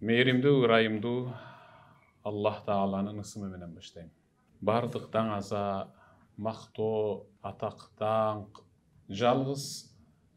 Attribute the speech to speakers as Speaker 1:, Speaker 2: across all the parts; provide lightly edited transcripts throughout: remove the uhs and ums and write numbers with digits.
Speaker 1: Mehримдүү, ырайымдуу Аллах Тааланын ысымы менен баштайм. Бардык даңаза, мактоо, атак, даңк жалгыз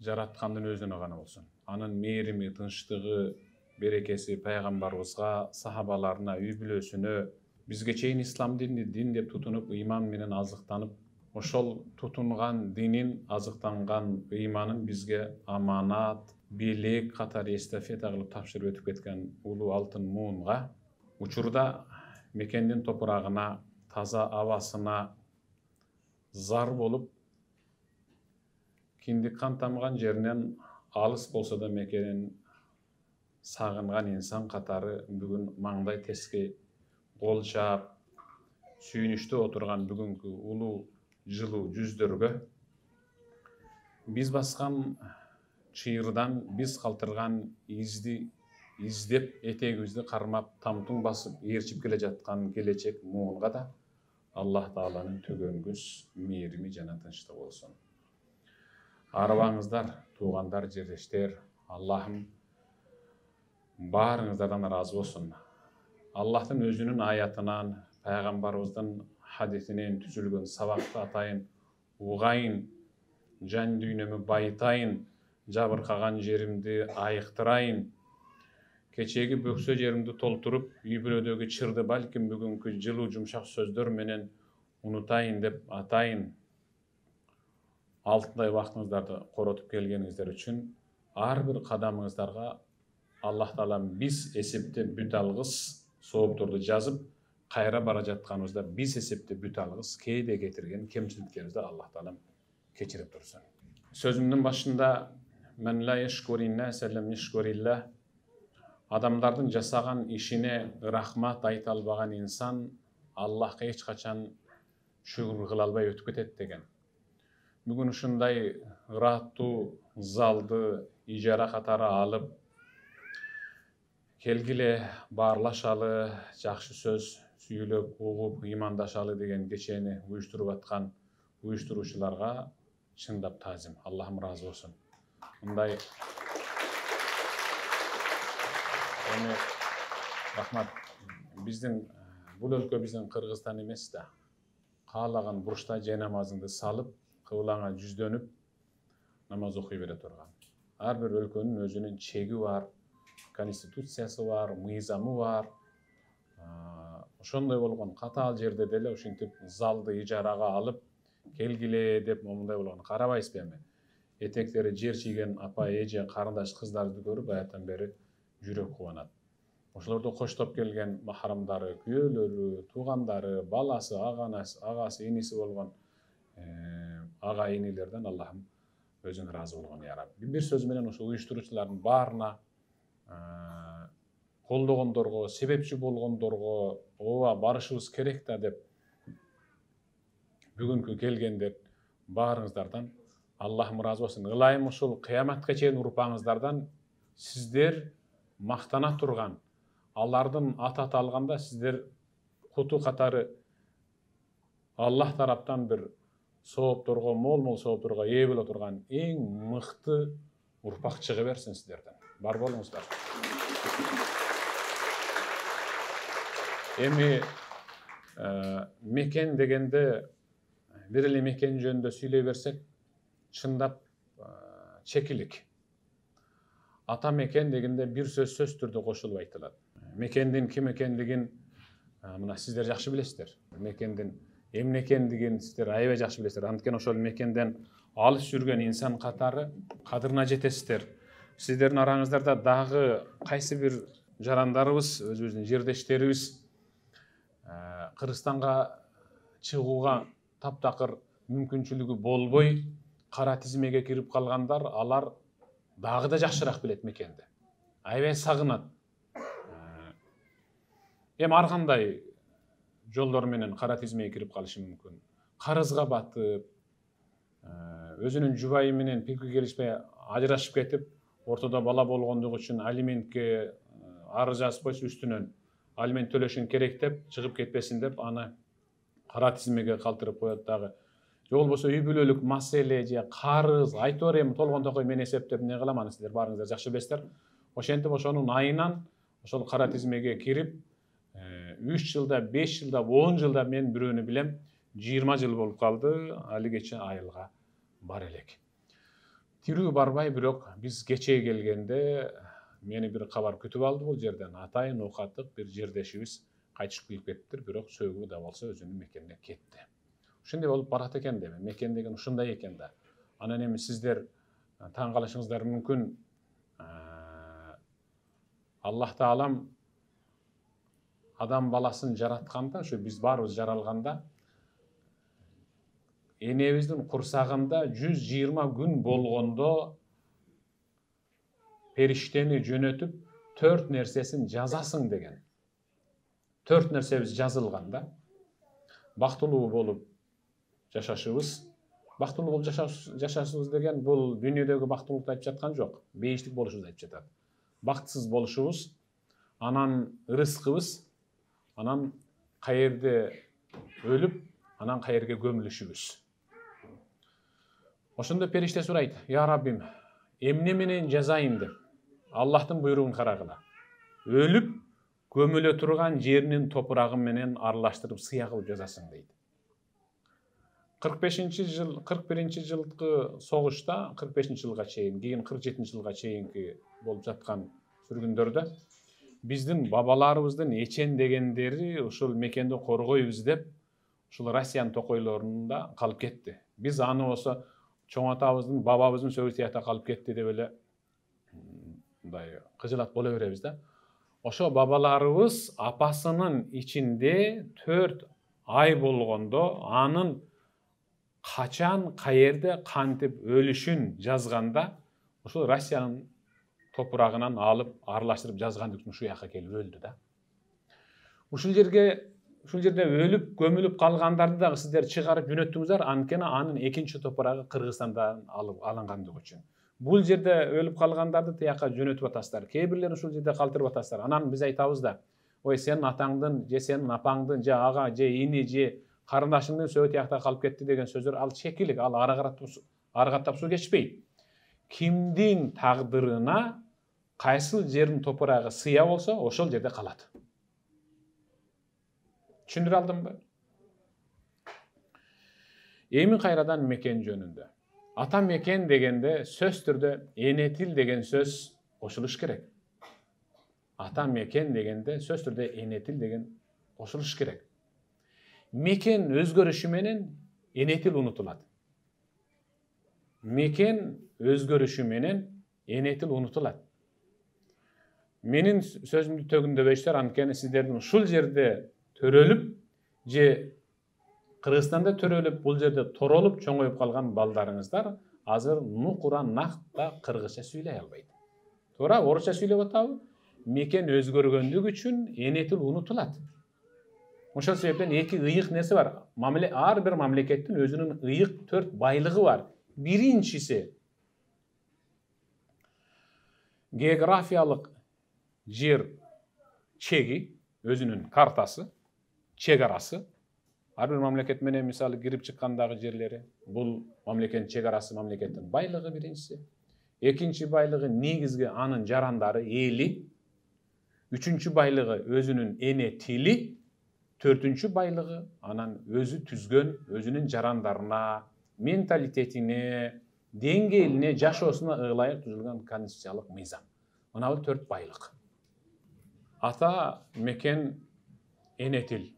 Speaker 1: жараткандын өзүнө гана болсун. Анын мээрими, тынчтыгы, берекеси пайгамбарыбызга, сахабаларына, үй бүлөсүнө, бизге чейин ислам дин деп тутунуп, ыйман менен азыктанып, ошол тутунган динин, азыктанган ыйманын бизге аманат, бийлик катары эстафета кылып тапшырып өтүп кеткен улуу алтын муунга, учурда мекендин топурагына, таза абасына зар болуп, киндик кан тамган жеринен алыс болсо да мекенин сагынган инсан катары бүгүн маңдай тески кол чаап, сүйүнүчтүү отурган бүгүнкү улуу жылуу жүздөргө биз баскан чыйырдан биз калтырган изди издеп, этегибизди кармап, тамтуң басып, ээрчип келе жаткан келечек муунга да Аллах Тааланын төгөнгүс мээрими жана тынчтыгы болсун. Арыбаңыздар, туугандар, жерлештер, Аллахым баарыңыздардан ыраазы болсун. Аллахтын өзүнүн аятынан, пайгамбарыбыздын хадисинен түзүлгөн сабакты атайын, угайын, жан дүйнөмү байытайын, жабыркаган жеримди айыктырайын, кечеги бөксө жеримди толтуруп, үй бүлөдөгү чырды балким бүгүнкү жылуу жумшак сөздөр менен унутайын деп атайын. Алтындай убактыңыздарды коротуп келгениңиздер үчүн ар бир кадамыңыздарга Аллах Таалам биз эсепте бүт алгыс соопторду жазып, кайра бара жатканыбызда биз эсепте бүт алгыс кээде кетирген кемчиликтерибизди Аллах Таалам кечирип турсун. Сөзүмдүн башында мен ла яшкуринна сәллем яшкурилла, адамдардын жасаган ишине рахмат айта албаган инсан Аллахка эч качан шүгүр кыла албай өтүп кетет деген. Бүгүн ушундай ыраттуу залды ижара катары алып, келгиле баарлашалы, жакшы сөз сүйлөп, угуп, ыймандашалы деген кечени уюштуруп аткан уюштуруучуларга чындап таазим. Аллахым ыраазы болсун. Мындай рахмат. Биздин бул өлкө биздин Кыргызстан эмес да. Каалаган бурушта же намазыңды салып, кыблаңа жүздөнүп, намаз окуй бере турган. Ар бир өлкөнүн өзүнүн чеги бар, конституциясы бар, мыйзамы бар. Ошондой болгон катаал жерде деле ушинтип залды ижарага алып, келгиле деп момундай болгон карабайсызбы эми? Этектери жер чийген апа, эже, карындаш кыздарды көрүп аяттан бери жүрөк кубанат. Ошолорду коштоп келген махрамдары, күйөөлөрү, туугандары, баласы, агасы, иниси болгон ага инилерден Аллахым өзүң ыраазы болгон я Раб. Бир сөз менен ошо уюштуруучулардын баарына, колдогондорго, себепчи болгондорго, ооба барышыбыз керек да деп бүгүнкү келгендер баарыңыздардан Аллахым ыраазы болсун. Ылайым ушул кыяматка чейин урпаңыздардан сиздер мактана турган, алардын ат алганда сиздер куту катары Аллах тараптан бир соопторго, мол соопторго ээ боло турган эң мыкты урпак чыга берсин сиздерден. Бар болуңуздар. Эми мекен дегенде бир эле мекен жөнүндө сүйлөй берсек, чындап чекилик. Ата мекен дегенде бир сөз түрдө кошулуп айтылат. Мекендин ким экендигин мына сиздер жакшы билесиздер. Мекендин эмне экендигин сиздер аябай жакшы билесиздер. Анткени ошол мекенден алыс жүргөн инсан катары кадырына жетесиздер. Сиздердин араңыздарда дагы кайсы бир жарандарыбыз, өзүбүздүн жердештерибиз Кыргызстанга чыгууга таптакыр мүмкүнчүлүгү болбой, кара тизмеге кирип калгандар, алар дагы да жакшыраак билет мекенди. Аябай сагынат. Эми ар кандай жолдор менен кара тизмеге кирип калышы мүмкүн. Карызга батып, өзүнүн жубайы менен пикир келишпей ажырашып кетип, ортодо бала болгондугу үчүн алиментке арыз жазып койсо үстүнөн алимент төлөшүң керек деп, чыгып кетпесин деп, аны кара тизмеге калтырып коет дагы. Же болбосо үй бүлөлүк маселе же карыз, айтор эми толгон токой мен эсептеп эмне кылам, аны сиздер баарыңыздар жакшы билесиздер. Ошентип ошонун айынан ошол кара тизмеге кирип 3 жылда, 5 жылда, 10 жылда мен бирөөнү билем, 20 жыл болуп калды, али кече айылга бар элек. Тирүү барбай, бирок биз кечээ келгенде мени бир кабар күтүп алды бул жерден. Атайын окаттык бир жердешибиз кайтышып келип кеттир, бирок сөөгү да болсо өзүнүн мекенине кетти. Ушундай болуп барат экен да, мекен деген ушундай экен да. Анан эми сиздер таң калышыңыздар мүмкүн, Аллах Таалам адам баласын жаратканда, ушу биз баарыбыз жаралганда, энебиздин курсагында 120 күн болгондо периштени жөнөтүп 4 нерсесин жазасың деген. 4 нерсебиз жазылган да. Бактылуу болуп жашашыбыз. Бактылуу болуп жашашыбыз деген бул дүйнөдөгү бактылуулукту айтып жаткан жок. Бейиштик болушубузду айтып жатат. Бактысыз болушубуз, анан ырыскыбыз, анан каерде өлүп, анан каерге көмүлүшүбүз. Ошондо периште сурайт: "Я Раббим, эмне менен жазайын" деп. Аллахтын буйругун карагыла. Өлүп, көмүлө турган жеринин топурагы менен аралаштырып сыя кылып жазасың дейт. 41 жылкы согушта, 45 жылга чейин, кийин 47 жылга чейинки болуп жаткан сүргүндөрдө биздин бабаларыбыздын эчен дегендери ушул мекенди коргойбуз деп, ушул Россиянын токойлорунда калып кетти. Биз аны болсо чоң атабыздын, бабабыздын сөзү тиякта калып кетти деп эле мындай кыжылат боло беребиз да. Ошо бабаларыбыз апасынын ичинде 4 ай болгондо анын качан, каерде, кантип өлүшүн жазганда, ушул Россиянын топурагынан алып, аралаштырып жазган үчүн ушул жака келип өлдү да. Ушул жерде өлүп, көмүлүп калгандарды дагы сиздер чыгарып жөнөттүңүздөр, анткени анын экинчи топурагы Кыргызстандан алынгандыгы үчүн. Бул жерде өлүп калгандарды тияка жөнөтүп атасыздар. Кээ бирлерин ушул жерде калтырып атасыздар. Анан биз айтабыз да: "Ой, сенин атаңдын, же сенин апаңдын, же ага, же ини, же карындашыңдын сөзү тиякта калып кетти" деген сөздөр ал чекилик, ал ары каттап суу кечпейт. Кимдин тагдырына кайсыл жердин топурагы сыя болсо, ошол жерде калат. Түшүндүрө алдымбы? Эми кайрадан мекен жөнүндө. Ата мекен дегенде сөз түрдө эне тил деген сөз кошулуш керек. Ата мекен дегенде сөз түрдө эне тил деген кошулуш керек. Мекен өзгөрүшү менен эне тил унутулат. Мекен өзгөрүшү менен эне тил унутулат. Менин сөзүмдү төгүндөбөйсүздөр, анткени сиздердин ушул жерде төрөлүп, же Кыргызстанда төрөлүп, бул жерде торолуп, чоңоюп калган балдарыңыздар азыр нукура накта кыргызча сүйлөй албайт. Туура, орусча сүйлөп атабы? Мекен өзгөргөндүгү үчүн эне тил унутулат. Ошол себептен эки ыйык нерсе бар. Ар бир мамлекеттин өзүнүн ыйык 4 байлыгы бар. Биринчиси географиялык жер чеги, өзүнүн картасы, чек арасы. Ар бир мамлекет менен мисалы кирип чыккандагы жерлери, бул мамлекеттин чек арасы, мамлекеттин байлыгы биринчиси. Экинчи байлыгы негизги анын жарандары, эли. Үчүнчү байлыгы өзүнүн эне тили. Төртүнчү байлыгы анан өзү түзгөн өзүнүн жарандарына, менталитетине, деңгээлине, жашоосуна ылайык түзүлгөн конституциялык мыйзам. Мына бул 4 байлык. Ата мекен, эне тил.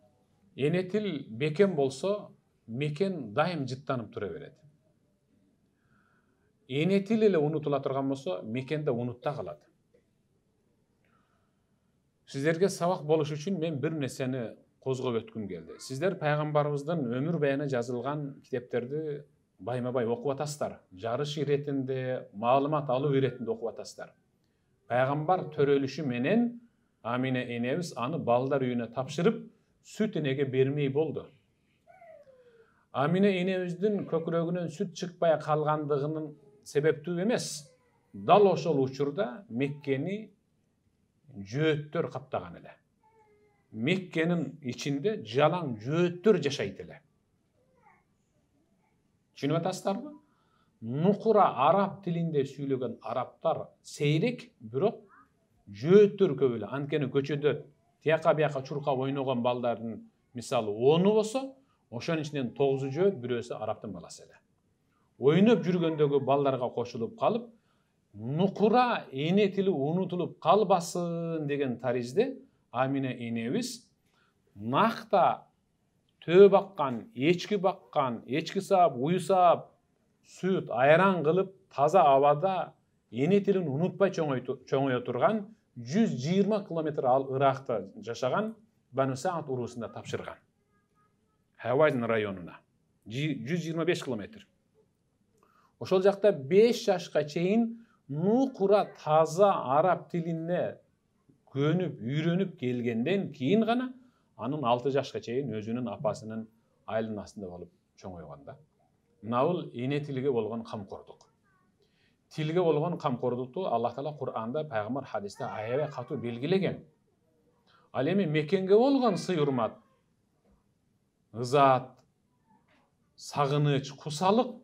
Speaker 1: Эне тил бекем болсо, мекен дайым жыттанып тура берет. Эне тил эле унутула турган болсо, мекен да унутта калат. Сиздерге сабак болуш үчүн мен бир нерсени козгоп өткүм келди. Сиздер пайгамбарыбыздын өмүр баяны жазылган китептерди байма-бай окуп атасыздар. Жарыш иретинде, маалымат алуу иретинде окуп атасыздар. Пайгамбар төрөлүшү менен Амина энебиз аны балдар үйүнө тапшырып, сүт энеге бермей болду. Амина энебиздин көкүрөгүнөн сүт чыкпай калгандыгынын себептүү эмес. Дал ошол учурда Меккени жөөттөр каптаган эле. Меккенин ичинде жалаң жөөттөр жашайт эле. Түшүнүп атасыздарбы? Нукура араб тилинде сүйлөгөн арабтар сейрек, бирок жөөттөр көп эле. Анткени көчөдө тияка бияка чуркап ойногон балдардын мисалы 10 болсо, ошонун ичинен 9 жөөт, бирөөсү арабтын баласы эле. Ойноп жүргөндөгү балдарга кошулуп калып, нукура эне тили унутулуп калбасын деген таризде Амина энебиз накта төө баккан, ечки саап, уй саап, сүт, айран кылып, таза абада эне тилин унутпай чоңое турган 120 километр ал Иракта жашаган Бану Саад уруусунда тапшырган. Хавазин районуна 125 километр. Ошол жакта 5 жашка чейин нукура таза араб тилине көнүп, үйрөнүп келгенден кийин гана анын 6 жашка чейин өзүнүн апасынын айланасында болуп чоңойгон да. Мынабул эне тилге болгон камкордук. Тилге болгон камкордукту Аллах Таала Кур'анда, пайгамбар хадисте аябай катуу белгилеген. Ал эми мекенге болгон сый-урмат, ызаат, сагыныч, кусалык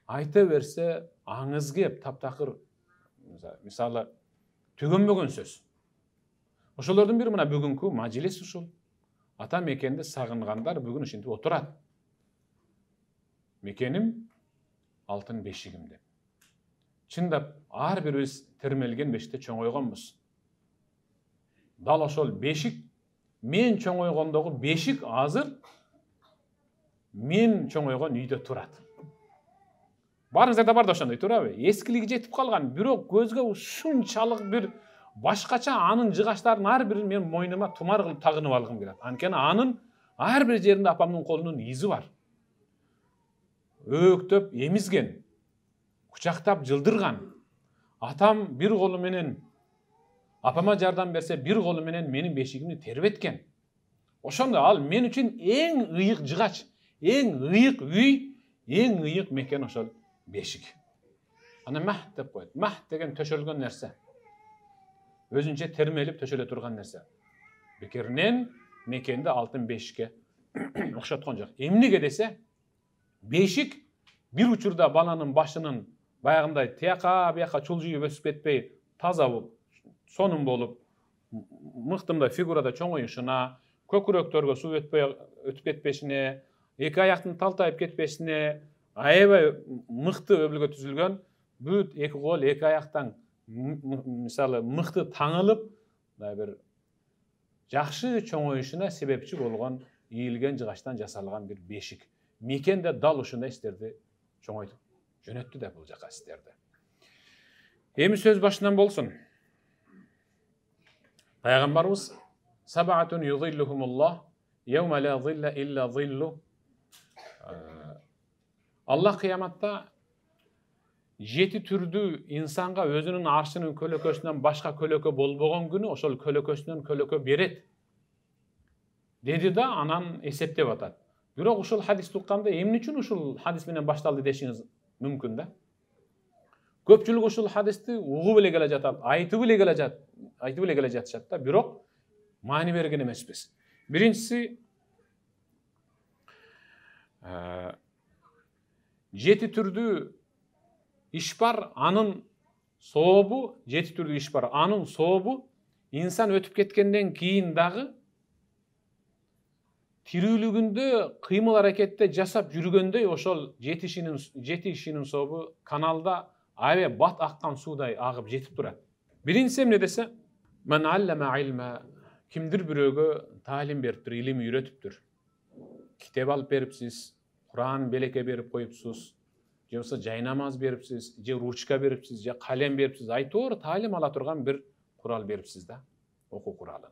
Speaker 1: айта берсе аңыз кеп таптакыр, мисалы түгөнбөгөн сөз. Ошолордун бири мына бүгүнкү мажлис ушул. Ата мекенди сагынгандар бүгүн ушинтип отурат. Мекеним алтын бешигим деп. Чындап ар бирибиз термелген бешикте чоңойгонбуз. Дал ошол бешик, мен чоңойгондогу бешик азыр мен чоңойгон үйдө турат. Барыңыздар да бар да ошондой турабы? Эскилиги жетип калган, бирок көзгө ушунчалык бир башкача анын жыгаштарын ар бирин мен мойнума тумар кылып тагынып алгым келет. Анткени анын ар бир жеринде апамдын колунун изи бар. Өктөп эмизген, кучактап жылдырган. Атам бир колу менен апама жардам берсе, бир колу менен менин бешигимди тербеткен. Ошондо ал мен үчүн эң ыйык жыгач, эң ыйык үй, эң ыйык мекен ошол бешик. Ана мах деп коет. Мах деген төшөлгөн нерсе. Өзүнчө термелип төшөлө турган нерсе. Бекеринен мекенди алтын бешикке окшоткон жок. Эмнеге десе, бешик бир учурда баланын башынын баягындай тияка бияка чулжуюп өсүп кетпей, таза болуп, сонун болуп, мыктымдай фигурада чоңоюшуна, көкүрөктөргө суу өтүп кетпешине, эки аяктын талтайып кетпешине, аябай мыкты өбүлгө түзүлгөн, бүт эки кол, эки аяктан мисалы мыкты таңылып, бир жакшы чоңоюшуна себепчи болгон ийилген жыгачтан жасалган бир бешик. Мекенде дал ушундай истерди чоңойтуп жөнөттү да бул жака истерди. Эми сөз башынан болсун. Пайгамбарыбыз сабатун юзиллухумуллах yawma la zilla illa zillu. Аллах кыяматта 7 түрдүү инсанга өзүнүн аршынын көлөкөсүнөн башка көлөкө болбогон күнү ошол көлөкөсүнөн көлөкө берет. Деди да анан эсептеп атат. Бирок ушул хадисти укканда эмне үчүн ушул хадис менен башталды дешиңиз мүмкүн да. Көпчүлүк ушул хадисти угуп эле келе жатат, айтып эле келе жатышат да, бирок маани берген эмеспиз. Биринчиси 7 түрдүү иш бар, анын сообу, 7 түрдүү иш бар, анын сообу инсан өтүп кеткенден кийин дагы тирүүлүгүндө кыймыл аракетте жасап жүргөндөй ошол 7 ишинин сообу каналда аябай бат аккан суудай агып жетип турат. Биринчиси эмне десе, мен аллама илма, кимдир бирөөгө таалим бериптир, илим үйрөтүптүр. Китеп алып берипсиз, Куран белекке берип коюпсуз, же болбосо жай намаз берипсиз, же ручка берипсиз, же калем берипсиз, айтор таалим ала турган бир курал берипсиз да, окуу куралы.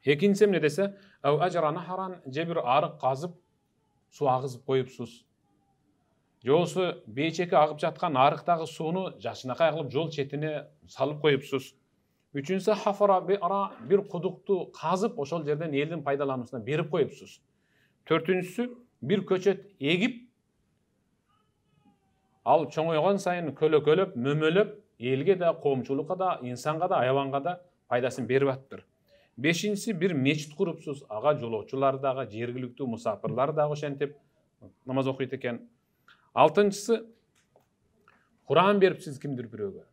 Speaker 1: Экинчиси эмне десе, ау ажра нахаран, же бир арык казып, суу агызып коюпсуз. Же болбосо бейчеке агып жаткан арыктагы сууну жакшынакай кылып жол четине салып коюпсуз. Үчүнчүсү хафара бир кудукту казып, ошол жерден элдин пайдалануусуна берип коюпсуз. Төртүнчүсү бир көчөт эгип, ал чоңойгон сайын көлөкөлөп, мөмөлөп, элге да, коомчулукка да, инсанга да, аябанга да пайдасын берип атыптыр. Бешинчиси бир мечит курупсуз, ага жолоочулар дагы, жергиликтүү мусафирлар дагы ошентип намаз окуйт экен. Алтынчысы Куран берипсиз кимдир бирөөгө.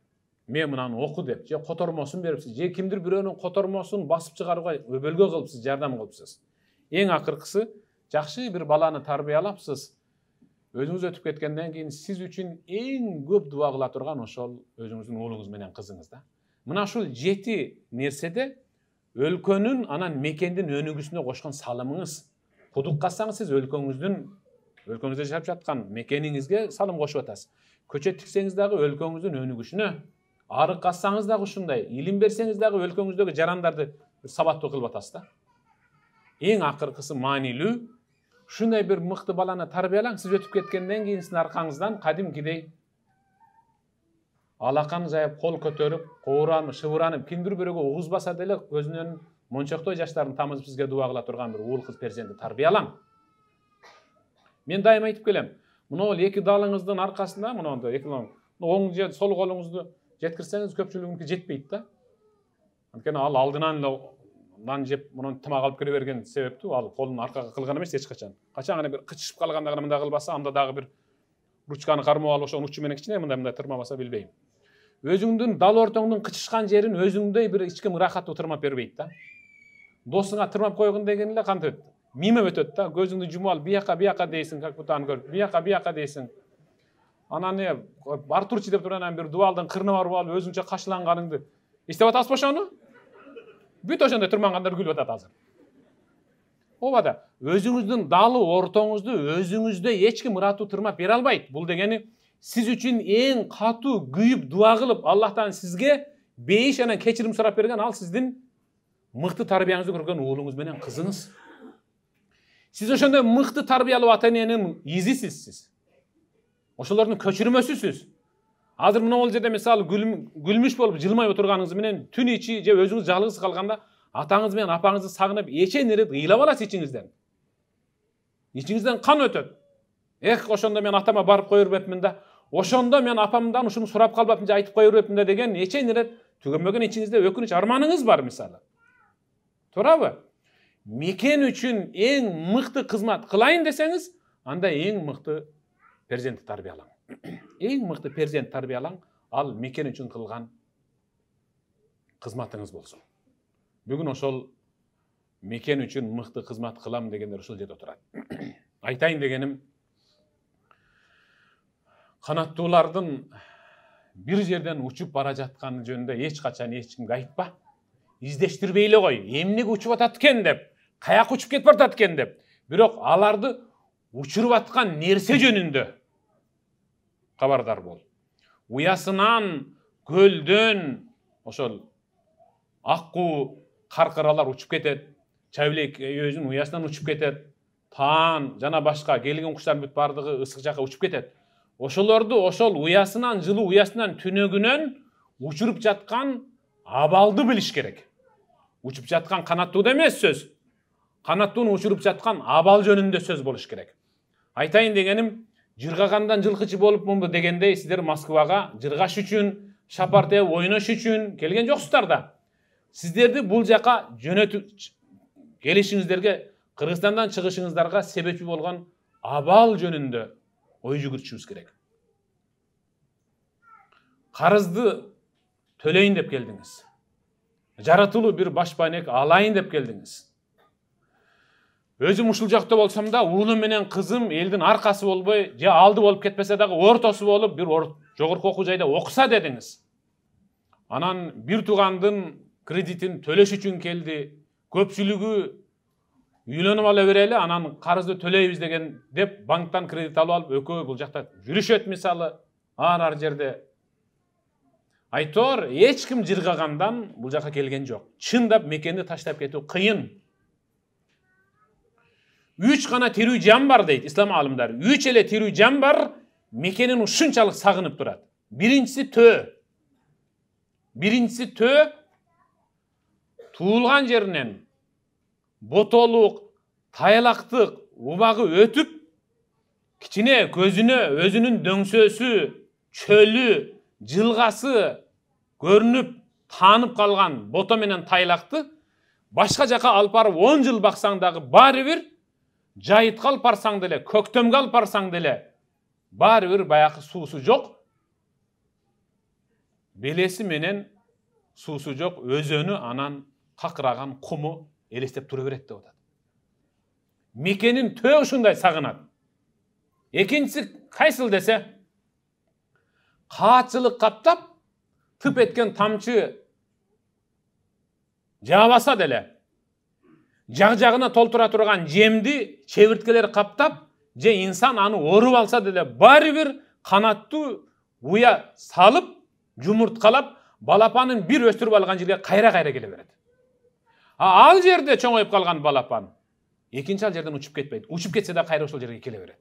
Speaker 1: мен мынаны оку деп, же котормосун берипсиз, же кимдир бирөөнүн котормосун басып чыгарууга өбөлгө кылыпсыз, жардам кылыпсыз. Эң акыркысы жакшы бир баланы тарбиялапсыз. Өзүңүз өтүп кеткенден кийин сиз үчүн эң көп дуа кыла турган ошол өзүңүздүн уулуңуз менен кызыңыз да. Мына ушул 7 нерседе өлкөнүн анан мекендин өнүгүүсүнө кошкон салымыңыз. Кудук казсаңыз сиз өлкөңүздө жашап жаткан мекениңизге салым кошуп атасыз. Көчө тиксеңиз дагы өлкөңүздүн өнүгүшүнө, арык казсаңыз дагы ушундай, илим берсеңиз дагы өлкөңүздөгү жарандарды сабаттуу кылып атасыз да. Эң акыркысы маанилүү, ушундай бир мыкты баланы тарбиялаң, сиз өтүп кеткенден кийин сиздин аркаңыздан кадимкидей алакан жайып, кол көтөрүп, кооранып, шыбыранып, кимдир бирөөгө угузбаса деле өзүнүн мончоктой жаштарын тамызып сизге дуа кыла турган бир уул кыз перзентти тарбиялаң. Мен дайым айтып келем, мына 2 далыңыздын аркасында, мына оң же сол колуңузду жеткирсеңиз көпчүлүгүнүкү жетпейт да. Анткени ал алдынан эле нан жеп, муну тамак алып келе берген себептүү, ал колун аркага кылган эмес эч качан. Качан гана бир кычышып калганда гана мындай кылбаса, анда дагы бир ручканы кармап алып, ошол учу менен кичине мындай тырмабаса билбейм. Өзүңдүн дал ортоңдун кычышкан жерин өзүңдөй бир ички ырахаттуу тырмап бербейт да. Досуңа тырмап койгон деген эле кантип мимо өтөт да. Көзүңдү жумуп алып, бияка дейсиң, как будто аны көрүп, бияка дейсиң. Анан Артурчи деп турган бир дубалдын кырына барып алып, өзүңчө качыланганыңды эстеп атасызбы ошону? Бүт ошондой тырмангандар күлүп атат азыр. Ооба да, өзүңүздүн далы ортоңузду өзүңүздөй эч ким ыраттуу тырмап бере албайт. Бул дегени сиз үчүн эң катуу күйүп дуа кылып, Аллахтан сизге бейиш анан кечирим сурап берген ал сиздин мыкты тарбияңызды көргөн уулуңуз менен кызыңыз. Сиз ошондой мыкты тарбиялуу ата эненин изисиз сиз. Ошолордун көчүрмөсүсүз. Азыр мына бул жерде мисалы гүлмүш болуп жылмай отурганыңыз менен түн ичи же өзүңүз жалгыз калганда атаңыз менен апаңызды сагынып эчен ирет ыйлап аласыз ичиңизден. Ичиңизден кан өтөт. Ошондо мен атама барып кое бербепмин да, ошондо мен апамдан ушуну сурап калбапмын же айтып кое бербепмин да деген эчен ирет түгөнбөгөн ичиңизде өкүнүч арманыңыз бар мисалы. Туурабы? Мекен үчүн эң мыкты кызмат кылайын десеңиз, анда эң мыкты перзентти тарбиялаң. Эң мыкты перзент тарбиялаң, ал мекен үчүн кылган кызматыңыз болсун. Бүгүн ошол мекен үчүн мыкты кызмат кылам дегендер ушул жерде турат. Айтайын дегеним, канаттуулардын бир жерден учуп бара жатканы жөнүндө эч качан эч кимге айтпа. Издештирбей эле кой, эмнеге учуп атат экен деп, каяка учуп кетип атат экен деп. Бирок аларды учуруп аткан нерсе жөнүндө кабардар бол. Уясынан, көлдөн ошол аккуу каркыралар учуп кетет, чайлек өзүнүн уясынан учуп кетет, таан жана башка келген куштардын бүт бардыгы ысык жакка учуп кетет. Ошолорду ошол уясынан, жылуу уясынан түнөгүнөн учуруп жаткан абалды билиш керек. Учуп жаткан канаттууда эмес сөз. Канаттууну учуруп жаткан абал жөнүндө сөз болуш керек. Айтайын дегеним, жыргагандан жылкычы болуп мунду дегендей сиздер Москвага жыргаш үчүн, шапар теуп ойнош үчүн келген жоксуздар да. Сиздерди бул жака жөнөтүп келишиңиздерге, Кыргызстандан чыгышыңыздарга себепчи болгон абал жөнүндө ой жүгүртүшүбүз керек. Карызды төлөйүн деп келдиңиз. Жаратылуу бир баш байнек алайын деп келдиңиз. Өзүм ушул жакта болсом да, уулум менен кызым элдин аркасы болбой, же алды болуп кетпесе дагы ортосу болуп, бир жогорку окуу жайда окуса дедиңиз. Анан бир туугандын кредитин төлөш үчүн келди. Көпчүлүгү үйлөнүп ала берели, анан карызды төлөйбүз деген деп банктан кредит алып алып, экөө бул жакта жүрүшөт мисалы, ар жерде. Айтор, эч ким жыргагандан бул жака келген жок. Чындап мекенди таштап кетүү кыйын. 3 гана тирүү жан бар дейт ислам алымдары. 3 эле тирүү жан бар, мекенин ушунчалык сагынып турат. Биринчиси төө. Туулган жеринен ботолук, тайлактык, убагы өтүп, кичине көзүнө өзүнүн дөңсөсү, чөлү, жылгасы көрүнүп, таанып калган бото менен тайлакты башка жака алып барып 10 жыл баксаң дагы баары бир, жайытка алып барсаң деле, көктөмгө алып барсаң деле баары бир баягы суусу жок. белеси менен суусу жок өзөнү анан какыраган куму элестеп тура берет деп атат. Мекенин төө ушундай сагынат. Экинчиси кайсыл десе, каатчылык каптап, тып эткен тамчы жаабаса деле, жаг-жагына толтура турган жемди чебирткелер каптап, же инсан аны оруп алса деле, баары бир канаттуу уя салып, жумурткалап, балапанын бир өстүрүп алган жерге кайра-кайра келе берет. Ал жерде чоңоюп калган балапан экинчи ал жерден учуп кетпейт. Учуп кетсе да кайра ошол жерге келе берет.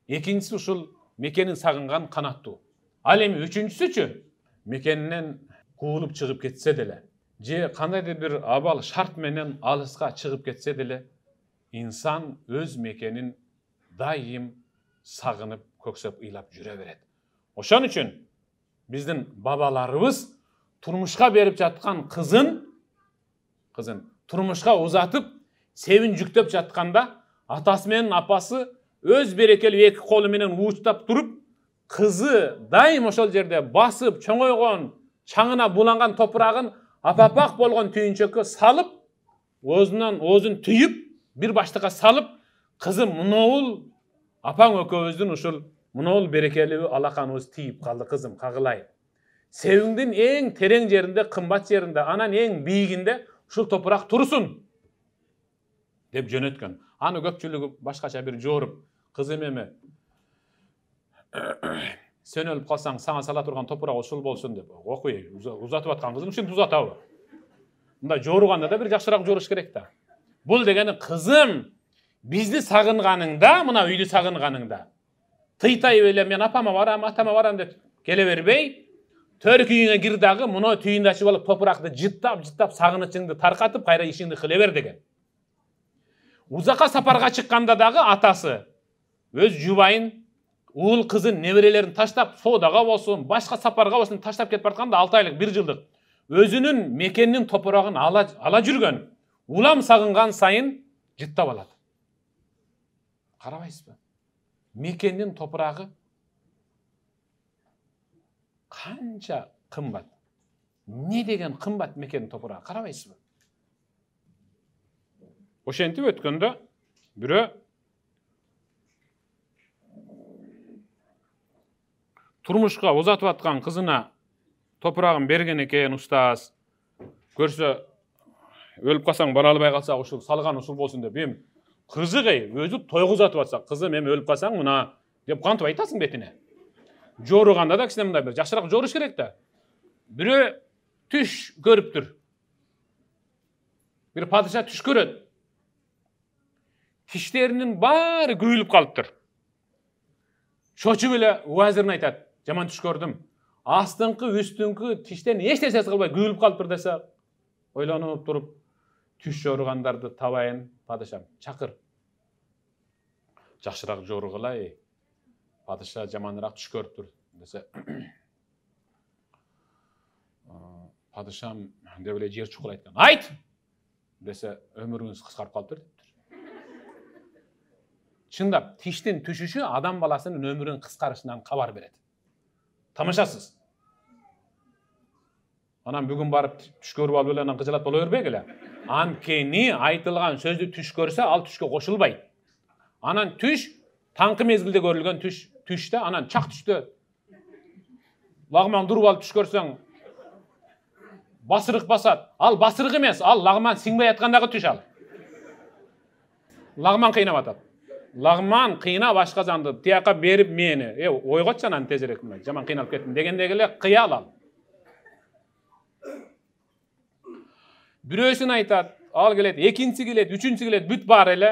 Speaker 1: Экинчиси ушул мекенин сагынган канаттуу. Ал эми үчүнчүсүчү мекенинен куулуп чыгып кетсе деле, же кандайдыр бир абал шарт менен алыска чыгып кетсе деле, инсан өз мекенин дайым сагынып, көксөп, ыйлап жүрө берет. Ошон үчүн биздин бабаларыбыз турмушка берип жаткан кызын турмушка узатып, севин жүктөп жатканда, атасы менен апасы өз берекелүү эки колу менен уучтап туруп, кызы дайым ошол жерде басып, чоңойгон, чаңына буланган топурагын апапак болгон түйүнчөккө салып, оозун түйүп, бир баштыкка салып, кызым муноул апаң экөөбүздүн ушул муноул берекелүү алаканыбыз тийип калды, кызым кагылай. Севиңдин эң терең жеринде, кымбат жеринде, анан эң бийигинде ушул топурак турсун деп жөнөткөн. Аны көпчүлүгү башкача бир жооруп, кызым эми сен өлүп калсаң сага сала турган топурак ушул болсун деп. Окуй, узатып аткан кызым ушинтип узатабы? Мындай жооруганда да бир жакшыраак жооруш керек да. Бул дегени кызым, бизди сагынганыңда, мына үйдү сагынганыңда, тыйтайып эле мен апама барам, атама барам деп келе бербей, төр күйүңө кир дагы, муну түйүндү ачып алып топуракты жыттап, сагынычыңды таркатып, кайра ишиңди кыле бер деген. Узакка сапарга чыкканда дагы атасы өз жубайын, уул кызын, неберелерин таштап, соодага болсун, башка сапарга болсун таштап кетип баратканда 6 айлык, 1 жылдык өзүнүн мекенинин топурагын ала жүргөн, улам сагынган сайын жыттап алат. Карабайсызбы? Мекенинин топурагы канча кымбат. Не деген кымбат мекенинин топурагы, карабайсызбы? Ошентип өткөндө бирөө турмушка узатып аткан кызына топурагын берген экен, устаз. Көрсө өлүп калсаң бара албай калсак ушул салган ушул болсун деп, эми кызыгый өзү тойго узатып атса, кызым эми өлүп калсаң мына деп кантип айтасың бетине. Жооруганда да кичине мындай бир жакшыраак жооруш керек да. Бирөө түш көрүптүр. Бир падыша түш көрөт. Тиштеринин баары күйүлүп калыптыр. Чочуп эле уазирин айтат. Жаман түш көрдүм. Астыңкы, үстүңкү тиштен эч нерсеси кылбай күйүлүп калыптыр десе, ойлонуп туруп, түш жооругандарды табайын, падышам, чакыр. Жакшыраак жооругулай. Падыша жаманыраак түш көрүптүр десе, падышам деп эле жер чукул айткан. Айт десе, өмүрүңүз кыскарып калыптыр дептир. Чындап, тиштин түшүшү адам баласынын өмүрүнүн кыскарышынан кабар берет. Тамашасыз. Анан бүгүн барып түш көрүп алып эле анан кыжалат боло бербек эле. Анткени айтылган сөздү түш көрсө, ал түшкө кошулбайт. Анан түш таңкы мезгилде көрүлгөн түштө, анан чак түштө лагман туруп алып түш көрсөң, басырык басат. Ал басырык эмес, ал лагман сиңбей аткандагы түш ал. Лагман кыйнап атат. Лагман кыйнап ашказанды тияка берип мени, ойготчу анан тезирээк, жаман кыйналып кеттим дегендеги эле кыял ал. Бирөөсүн айтат, ал келет, экинчиси келет, үчүнчүсү келет, бүт баары эле.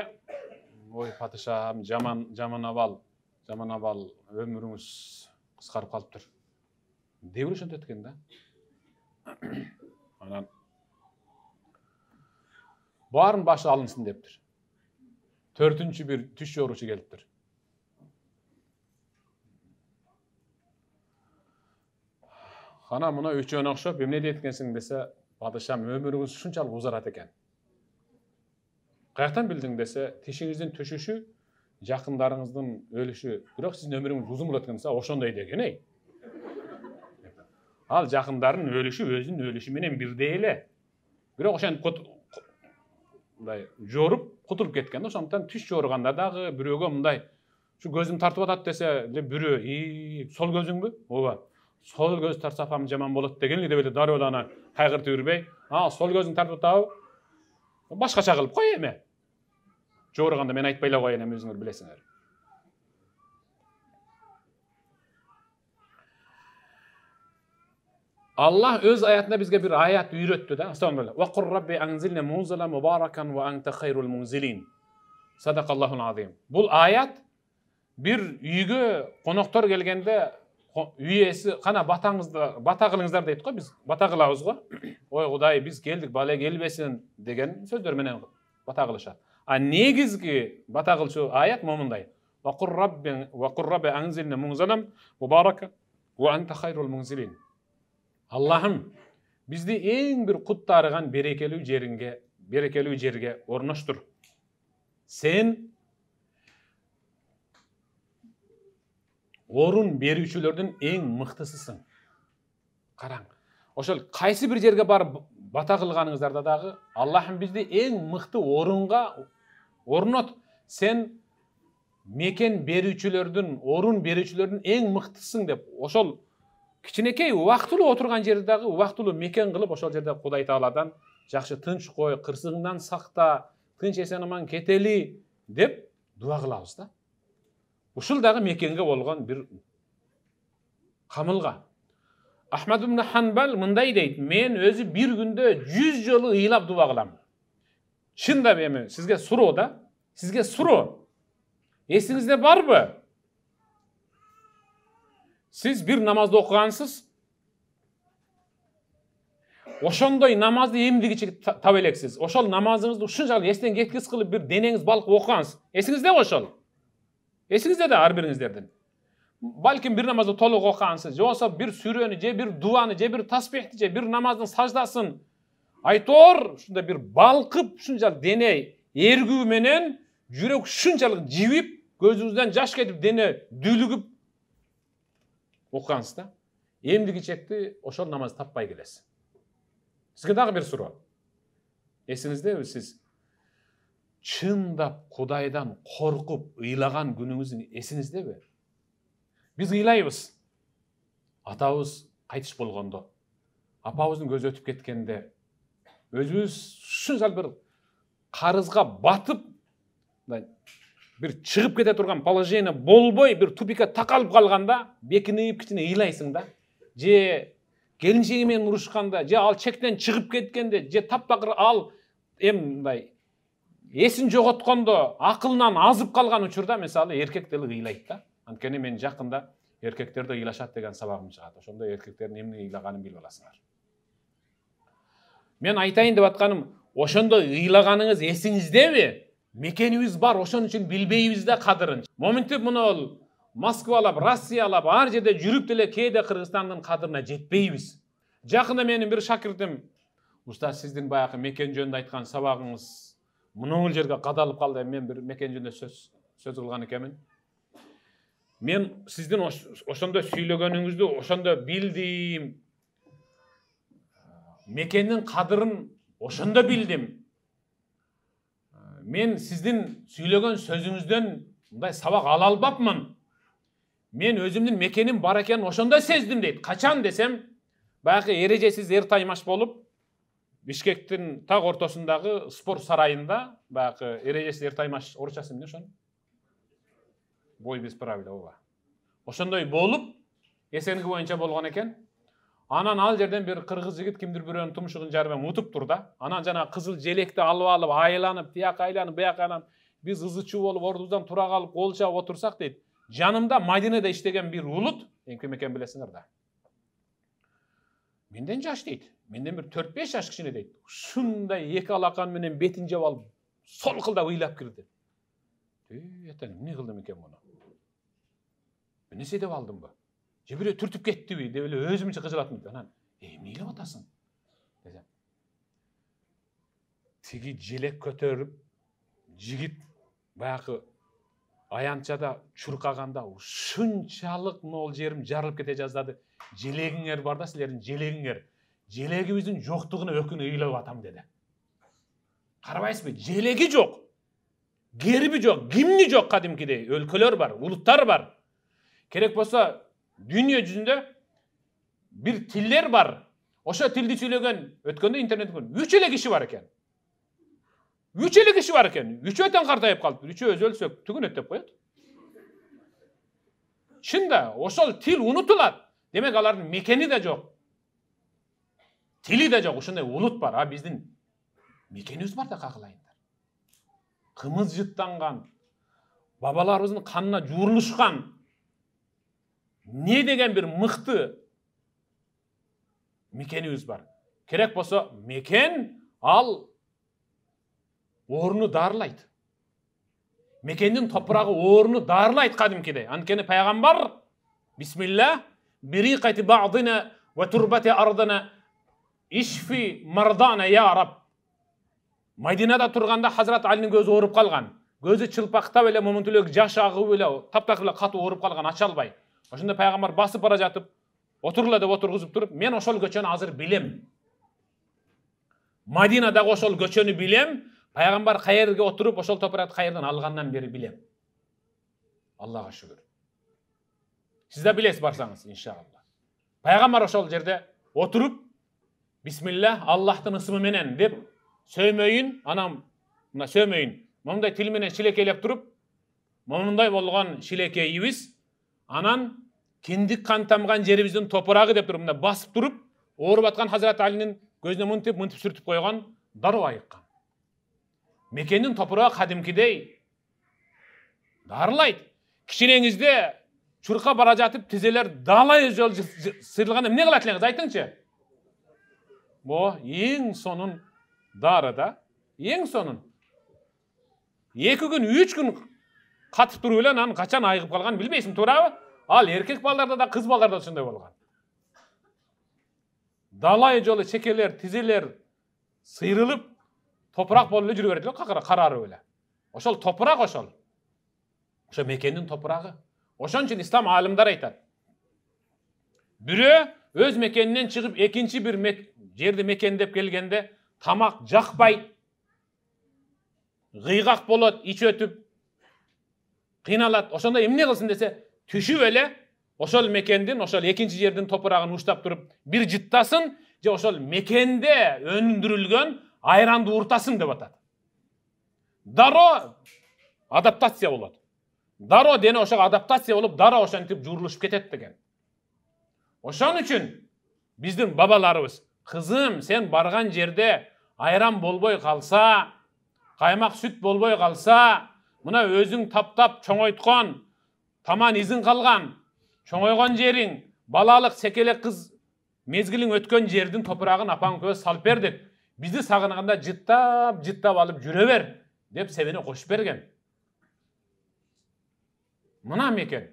Speaker 1: Ой, падышам, жаман абал, өмүрүңүз кыскарып калыптыр. Деп эле ошентет экен да. Анан баарын башы алынсын дептир. Төртүнчү бир түш жооручу келиптир. Ана мына үчөөнө окшоп эмне дейт экенсиң десе, падышам, өмүрүңүз ушунчалык узарат экен. Каяктан билдиң десе, тишиңиздин түшүшү жакындарыңыздын өлүшү, бирок сиздин өмүрүңүз узун болот экен десе, ошондой деген, Ал жакындарын өлүшү өзүнүн өлүшү менен бирдей эле. Бирок ошентип мындай жоруп кутулуп кеткен. Ошондуктан түш жорuganda дагы бирөөгө мындай şu gözüm tartıp atat dese biri sol gözüңбү? Ооба. Sol göz tartsa apam жаман болот деген эле деп дароо ана кайгыртып жүрбөй. Sol gözүң тартып атабы? Башкача кылып кой эми. Жорuganda мен айтпай эле коеюн, эми өзүңөр билесиңер. Allah öz ayatında bizge bir ayat üretti da. Estağfurullah. Ve kur rabbi anzilne munzila mubarakan ve ente hayrul munzilin. Sadakallahul azim. Bu ayat bir үйгө коноктору келгенде үйеси кана батаңызды бата кылыңыздар дейт го, биз бата кылабыз го. Ой Кудай, биз келдик, бала келбесин деген сөздөр менен бата кылышат. А негизги бата кылчу аят момундай. Ва кур rabbi anzilne munzilan mubarakan ve ente hayrul munzilin. Allah'ım bizdi en bir kuttарыган берекелүү жерге орноштур. Sen orun берүүчүлөрдүн эң мыктысысың. Караң. Ошол кайсы бир жерге барып бата кылганыңыздарда дагы Аллахым бизди эң мыкты орунга орнот. Sen мекен берүүчүлөрдүн, орун берүүчүлөрдүн эң мыктысың деп ошол кичинекей убактылуу отурган жерде дагы убактылуу мекен кылып ошол жерде Кудай Тааладан жакшы тынч кой, кырсыгыңдан сакта, тынч эсен аман кетели деп дуа кылабыз да. Ушул дагы мекенге болгон бир камылга. Ахмад ибн Ханбал мындай дейт: мен өзү бир күндө 100 жолу ыйлап дуа кылам. Чындап эми сизге суроо да, сизге суроо. Эсиңизде барбы? Siz bir namazda okugansız, oşondoy namazды эмдигичи таап элексиз. Ошол намазыңызды ушунчалык эстен кеткис кылып бир денеңиз балкып окугансыз. Эсиңизде ошол. Эсиңизде да ар бириңиздердин. Балким бир намазды толук окугансыз, же болсо бир сүрөнү, же бир дуаны, же бир таспихти, же бир намаздын саждасын айтор, ушундай бир балкып, ушунчалык дене эргүү менен жүрөк ушунчалык жибип, көзүңүздөн жаш кетип, дене дүлүгүп окугансыз да. Эмдигичекти ошол намазды таппай келесиз. Сизге дагы бир суроо. Эсиңиздеби сиз чындап Кудайдан коркуп ыйлаган күнүңүз эсиңиздеби? Биз ыйлайбыз. Атабыз кайтыш болгондо, апабыздын көзү өтүп кеткенде, өзүбүз ушунчалык бир карызга батып, bir чыгып кете турган положение болбой, bir тупикке такалып калганда, бекинип кичине ыйлайсың да. Же келинчеги менен урушканда, же ал чектен чыгып кеткенде, же таптакыр ал мындай эсин жоготкондо, акылынан азып калган учурда, мисалы, эркек деле ыйлайт да. Анткени мен жакында эркектер да ыйлашат деген сабагым чыгат. Ошондо эркектердин эмне ыйлаганын билип аласыңар. Мен айтайын деп атканым, ошондо ыйлаганыңыз эсиңиздеби? Мекенибиз бар, ошон үчүн билбейбиз да кадырын. Моментип муну Москвалап, Россиялап, ар жерде жүрүп деле кээде Кыргызстандын кадырына жетпейбиз. Жакында менин бир шакиртим, устаз, сиздин баягы мекен жөнүндө айткан сабагыңыз мынул жерге кадалып калды. Мен бир мекен жөнүндө сөз кылган экенмин. Мен сиздин ошондо сүйлөгөнүңүздү ошондо билдим. Мекендин кадырын ошондо билдим. Мен сиздин сүйлөгөн сөзүңүздөн мындай сабак ала албапмын. Мен өзүмдүн мекеним бар экенин ошондо сездим дейт. Качан десем, баягы эрежесиз эртаймаш болуп, Бишкектин так ортосундагы спорт сарайында, баягы эрежесиз эртаймаш орусчасы эмне ошон? Бой без правил, ооба. Ошондой болуп, эсенги боюнча болгон экен. Анан ал жерден bir кыргыз жигит кимдир бирөөнүн тумшугун жарып утуп тур да. Анан жана кызыл желекти алып айланып, тияка айланып, бияка айланып, биз ызычуу болуп ордубуздан тура калып, кол чаап отурсак дейт. Жанымда Мадинеде иштеген bir улут, ким экен билесиңер да. Менден жаш дейт. Менден bir 4-5 жаш кичине дейт. Ушундай эки алакан менен бетин жеп алып, солкылдап ыйлап кирди. Этен эмне кылдым экен муну? Эмнесе деп алдымбы? Же бирөө түртүп кеттиби деп эле өзүмчө кыжылатым. Анан, эмне ыйлап атасың? Десем. Тиги желек көтөрүп, жигит баягы аянтчада чуркаганда ушунчалык могул жерим жарылып кете жаздады. Желегиңер бар да, силердин желегиңер. Желегибиздин жоктугуна өкүнүп ыйлап атам деди. Карабайсызбы? Желеги жок. Герби жок, гимни жок кадимкидей. Өлкөлөр бар, улуттар бар. Керек болсо дүйнө жүзүндө бир тилдер бар. Ошо тилди сүйлөгөн, өткөндө интернеттен 3 эле киши бар экен. 3 эле киши бар экен. 3 өтөн картайып калып, 3 өлсөк түгүнөт деп коет. Чында, ошол тил унутулат. Демек алардын мекени да жок. Тили да жок, ошондой улут бар. А биздин мекенибиз бар да какылайындар. Кымыз жыттанган, бабаларыбыздын канына жуурулушкан не деген бир мыкты мекенибиз бар. Керек болсо мекен ал орну дарылайт. Мекендин топурагы орну дарылайт кадимкидей. Анткени пайгамбар бисмилла бириqati ba'dina wa turbati ardina ишфи мардана я раб. Майдинада турганда Хазрат Алинин көзү ооруп калган. Көзү чылпактап эле момунтүлөк жаш агып эле таптакыр эле катуу ооруп калган, ача албай. Ошондо пайгамбар басып бара жатып, отурла деп отургузуп туруп, мен ошол көчөнү азыр билем. Мадинадагы ошол көчөнү билем. Пайгамбар каерге отуруп, ошол топуракты каерден алгандан бери билем. Аллага шүгүр. Сиз да билесиз барсаңыз, иншалла. Пайгамбар ошол жерде отуруп, бисмилла, Аллахтын ысымы менен деп сөймөйүн, анан мына сөймөйүн. Момундай тил менен шилекейлеп туруп, момундай болгон шилекейибиз, анан киндик кан тамган жерибиздин топурагы деп туруп, мына басып туруп, ооруп аткан Хазрат Алинин көзүнө мынтип сүртүп койгон, дароо айыккан. Мекендин топурагы кадимкидей дарылайт. Кичинеңизде чурка бара жатып, тизелер далай жол сыйрылганда эмне кылат элеңиз, айтыңчы? Бо эң сонун дары да, эң сонун. 2 күн, 3 күн катып туруп эле анан качан айыгып калганын билбейсиң, туурабы? Ал эркек балдарда да, кыз балдарда да ошондой болгон. Далай жолу чекелер, тизелер сыйрылып, топурак болуп эле жүрө берет эле, карарып эле. Ошол топурак ошол. Ошо мекендин топурагы. Ошон үчүн ислам алымдар айтат. Бирөө өз мекенинен чыгып экинчи бир жерди мекендеп келгенде тамак жакпайт, кыйгак болот, ич өтүп, кыйналат. Ошондо эмне кылсын десе, түшүп эле ошол мекендин, ошол экинчи жердин топурагын уштап туруп, бир жыттасын, же ошол мекенде өндүрүлгөн айранды уртасын деп атат. Дароо адаптация болот. Дароо дене ошого адаптация болуп, дароо ошентип жуурулушуп кетет деген. Ошон үчүн биздин бабаларыбыз, кызым, сен барган жерде айран болбой калса, каймак сүт болбой калса, мына өзүң таптап чоңойткон, таман изин калган, чоңойгон жериң, балалык секелек кыз мезгилиң өткөн жердин топурагын апаң көз салып бер деп, бизди сагынаганда жыттап алып жүрө бер деп себене кошуп берген. Мына мекен.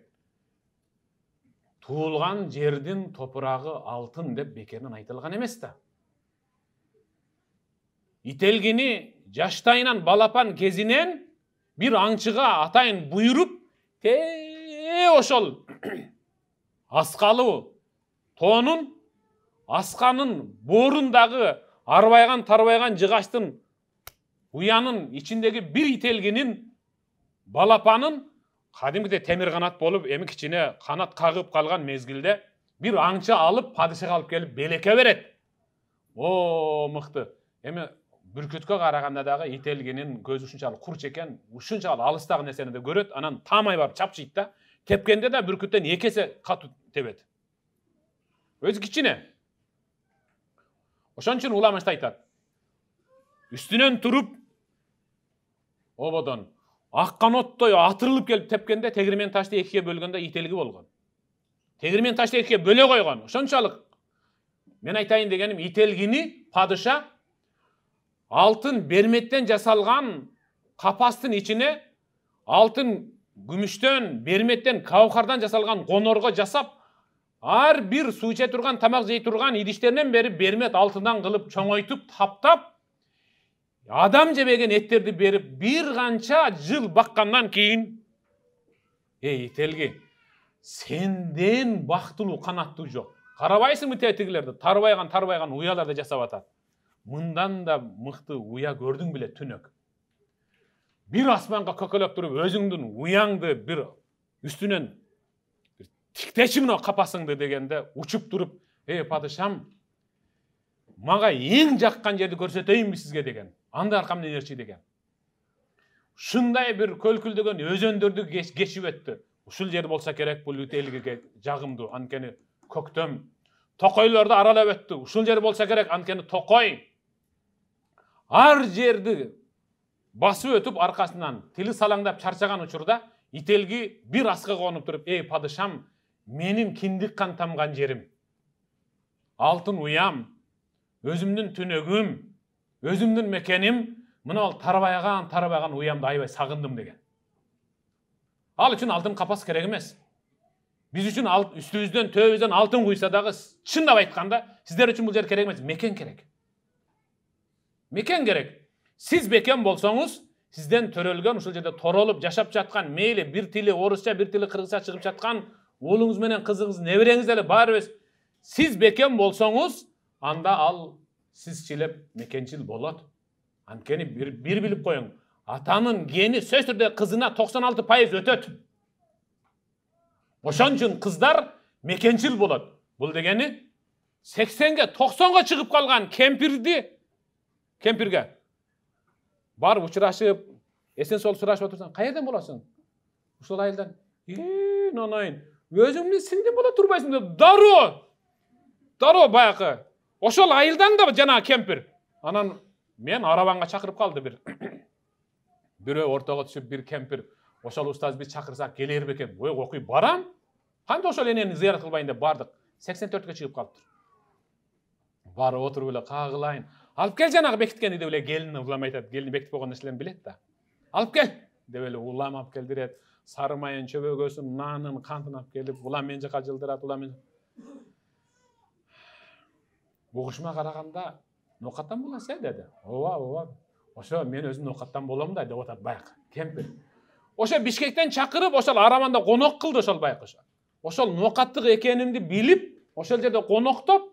Speaker 1: Туулган жердин топурагы алтын деп бекеринен айтылган эмес да. Ителгини жаштайынан балапан кезинен бир аңчыга атайын буйруп, ошол аскалуу тоонун, асканын боорундагы арбайган тарбайган жыгачтын уянын ичиндеги бир ителгинин балапанын кадимгидей темир канат болуп, эми кичине канат кагып калган мезгилде бир аңчы алып, падышага алып келип белекке берет. О, мыкты. Эми бүркүткө караганда дагы ителгинин көзү ушунчалык курч экен, ушунчалык алыстагы нерсени да көрөт, анан таамай барып чапчыйт да. Тепкенде да бүркүттөн 2 эсе катуу тебет. Өзү кичине. Ошон үчүн уламашта айтат. Үстүнөн туруп, ободон аккан оттой атырылып келип тепкенде тегирмен ташты 2-ге бөлгөндө ителги болгон. Тегирмен ташты 2-ге бөлө койгон. Ошончалык мен айтайын дегеним, ителгини падыша алтын берметтен жасалган капастын ичине алтын күмүштөн, берметтен, каухардан жасалган конорго жасап, ар бир суу иче турган, тамак жей турган идиштеринен бери бермет алтындан кылып чоңойтуп, таптап, адам жебеген эттерди берип, бир канча жыл баккандан кийин, ителги, сенден бактылуу, канаттуу жок. Карабайсыңбы тетигилерди? Тарбайган уяларды жасап атат. Мындан да мыкты уя көрдүң беле түнөк. Bir asmanга көкөлөп туруп, өзүңдүн уяңды bir үстүнөн тиктечи мына капасыңды дегенде, учуп туруп, падышам, мага эң жаккан жерди көрсөтөйүнбү сизге деген. Анда аркамдан ээрчи деген. Шундай bir көлкүлдөгөн өзөндөрдү кечип өттү. Ушул жер болса керек бул элге жагымдуу. Анткени көктөм токойлорду аралап өттү. Ушул жер болса керек, анткени токой ар жерди басып өтүп аркасынан тили салаңдап чарчаган учурда ителги bir аска конуп туруп, падышам, менин киндик кан тамган жерим, алтын уям, өзүмдүн түнөгүм, өзүмдүн мекеним, мына ал тарбайган уямды аябай сагындым деген. Ал үчүн алтын капас керек эмес. Биз үчүн үстүбүздөн, төбүбүздөн алтын куйса дагы, чындап айтканда, сиздер үчүн бул жер керек эмес, мекен керек. Мекен керек. Siz beken bolsoңуз, сизден төрөлгөн, ушул жерде торолуп жашап жаткан, мейли бир тили орусча, бир тили кыргызча чыгып жаткан улуңуз менен кызыңыз, небереңиз эле баары бир. Siz beken bolsoңуз, анда ал сизчилеп мекенчил болот. Анткени бир билип коюң, атанын гени сөз түрдө кызына 96% өтөт. Ошон үчүн кыздар мекенчил болот. Бул дегени 80ге 90га чыгып калган кемпирге барып учурашып, эсен сол сурашып отурсаң, каерден болосуң? Ушул айылдан. Нанайын, өзүңдүн сиңдин боло турбайсың деп, дароо баякы. Ошол айылдан да жана кемпир. Анан мен арабанга чакырып калды бир. Бирөө ортого түшүп, бир кемпир, ошол устаз биз чакырсак келер бекен. Ой, окуй барам. Кантип ошол энени зыярат кылбайын деп бардык. 84ге чыгып калыптыр. Барып отуруп эле кагылайын. Алып кел жанагы бекиткенди деп эле келин уламай айтат. Келин бекитип койгон нерселерин билет да. Алып кел деп эле улам алып келдирет. Сары майын, чөбөгөсүн, нанын, кантын алып келип, улам мен жака жылдырат, улам мен. Бугушума караганда ноокаттан боласың деди. Ооба. Ошо мен өзүм ноокаттан болом да деп атат баякы кемпир. Ошо Бишкектен чакырып, ошол Араманда конок кылды ошол баякы. Ошол ноокаттык экенимди билип, ошол жерде коноктоп,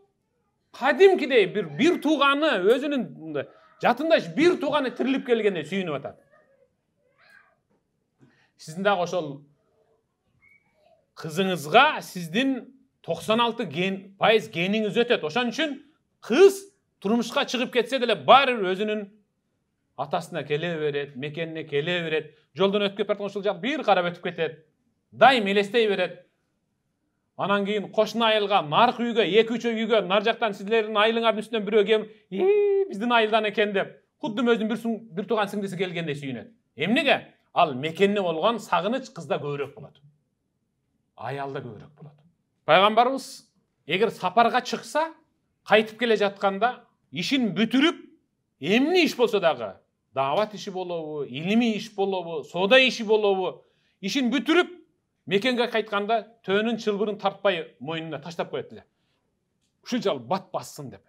Speaker 1: кадимкидей бир тууганы өзүнүн жатында бир тууганы тирилип келгендей сүйүнүп атат. Сиздин дагы ошол кызыңызга сиздин 96% гениңиз өтөт. Ошон үчүн кыз турмушка чыгып кетсе деле баары өзүнүн атасына келе берет, мекенине келе берет, жолдон өтүп кеткен ушул жак бир карап өтүп кетет. Дайым элестей берет. Анан кийин кошуна айылга, наркы үйгө, 2-3 үйгө, нар жактан сиздердин айылыңардын үстүнөн бирөө келип, биздин айылдан экен деп, кудду өзүнүн бир тууган сиңдиси келгендей сүйүнөт. Эмнеге? Ал мекенине болгон сагыныч кызда көбүрөөк болот. Аялда көбүрөөк болот. Пайгамбарыбыз эгер сапарга чыкса, кайтып келе жатканда ишин бүтүрүп, эмне иш болсо дагы, дават иши болобу, илимий иш болобу, соода иши болобу, ишин бүтүрүп мекенге кайтканда төөнүн чылбырын тартпай мойнуна таштап коет эле. Ушул жал бат бассын деп.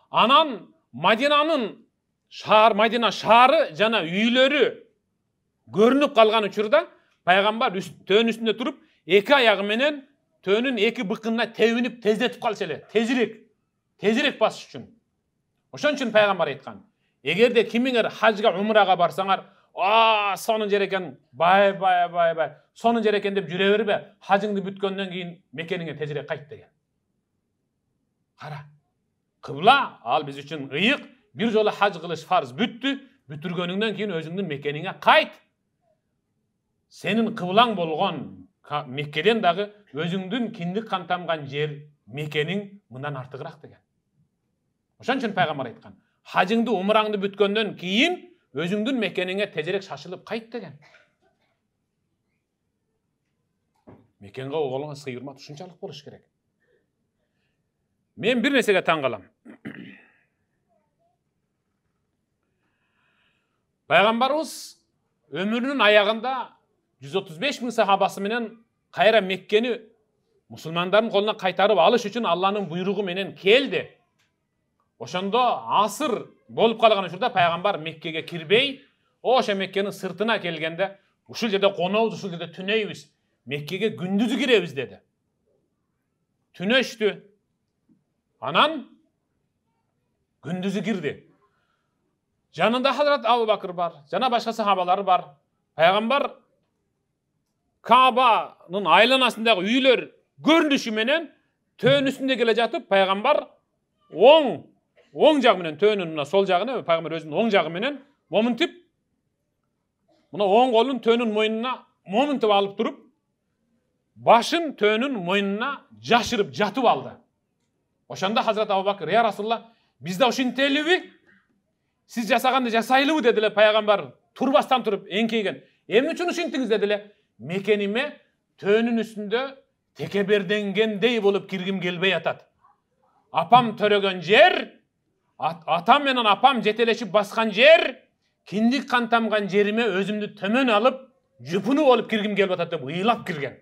Speaker 1: Анан Мадина шаары жана үйлөрү көрүнүп калган учурда пайгамбар төөнүн үстүндө туруп, эки аягы менен төөнүн эки быкынына тебинип тездетип калчу эле. Тезирээк басыш үчүн. Ошон үчүн пайгамбар айткан: эгерде кимиңер хажга, умрага барсаңар, сонун жер экен, бай, сонун жер экен деп жүрө бербе, хажыңды бүткөндөн кийин мекениңе тезирээк кайт деген. Кара. Кыбла ал биз үчүн ыйык, бир жолу хаж кылыш фарз бүттү, бүтүргөнүңдөн кийин өзүңдүн мекениңе кайт. Сенин кыблаң болгон Меккеден дагы өзүңдүн киндик кан тамган жер, мекениң мындан артыгыраак деген. Ошон үчүн пайгамбар айткан: хажыңды, умраңды бүткөндөн кийин өзүңдүн мекениңе тезирээк шашылып кайт деген. Мекенге болгон сый-урмат ушунчалык болуш керек. Мен бир нерсеге таң калам. Пайгамбарыбыз өмүрүнүн аягында 135 000 сахабасы менен кайра Меккени мусулмандардын колуна кайтарып алыш үчүн Алланын буйругу менен келди. Ошондо асыр болуп калган учурда пайгамбар Меккеге кирбей, ошо Меккенин сыртына келгенде, ушул жерде конобуз, ушул жерде түнөйбүз, Меккеге күндүзү киребиз деди. түнөштү. Анан күндүзү кирди. Жанында Hazrat Abu Bakr бар, жана башка сахабалары бар. Пайгамбар Каабанын айланасындагы үйлөр көрүнүшү менен төөнүн үстүндө келе жатып, пайгамбар оң жагы менен төөнүн мына сол жагына, пайгамбар өзүнүн оң жагы менен момунтип, мына оң колун төөнүн мойнуна момунтип алып туруп, башын төөнүн мойнуна жашырып жатып алды. Ошондо Hazrat Abu Bakr: "Я Расулулла, биз да ушинтелиби? Сиз жасаганды жасайлыбы?" дедиле. Пайгамбар турбастан туруп эңкейген: "Эмне үчүн ушинтиңиз?" дедиле. "Мекениме төөнүн үстүндө текеберденгендей болуп киргим келбей атат. Апам төрөгөн жер, атам менен апам жетелешип баскан жер, киндик кан тамган жериме өзүмдү төмөн алып, жупуну болуп киргим келип атат" деп ыйлап кирген.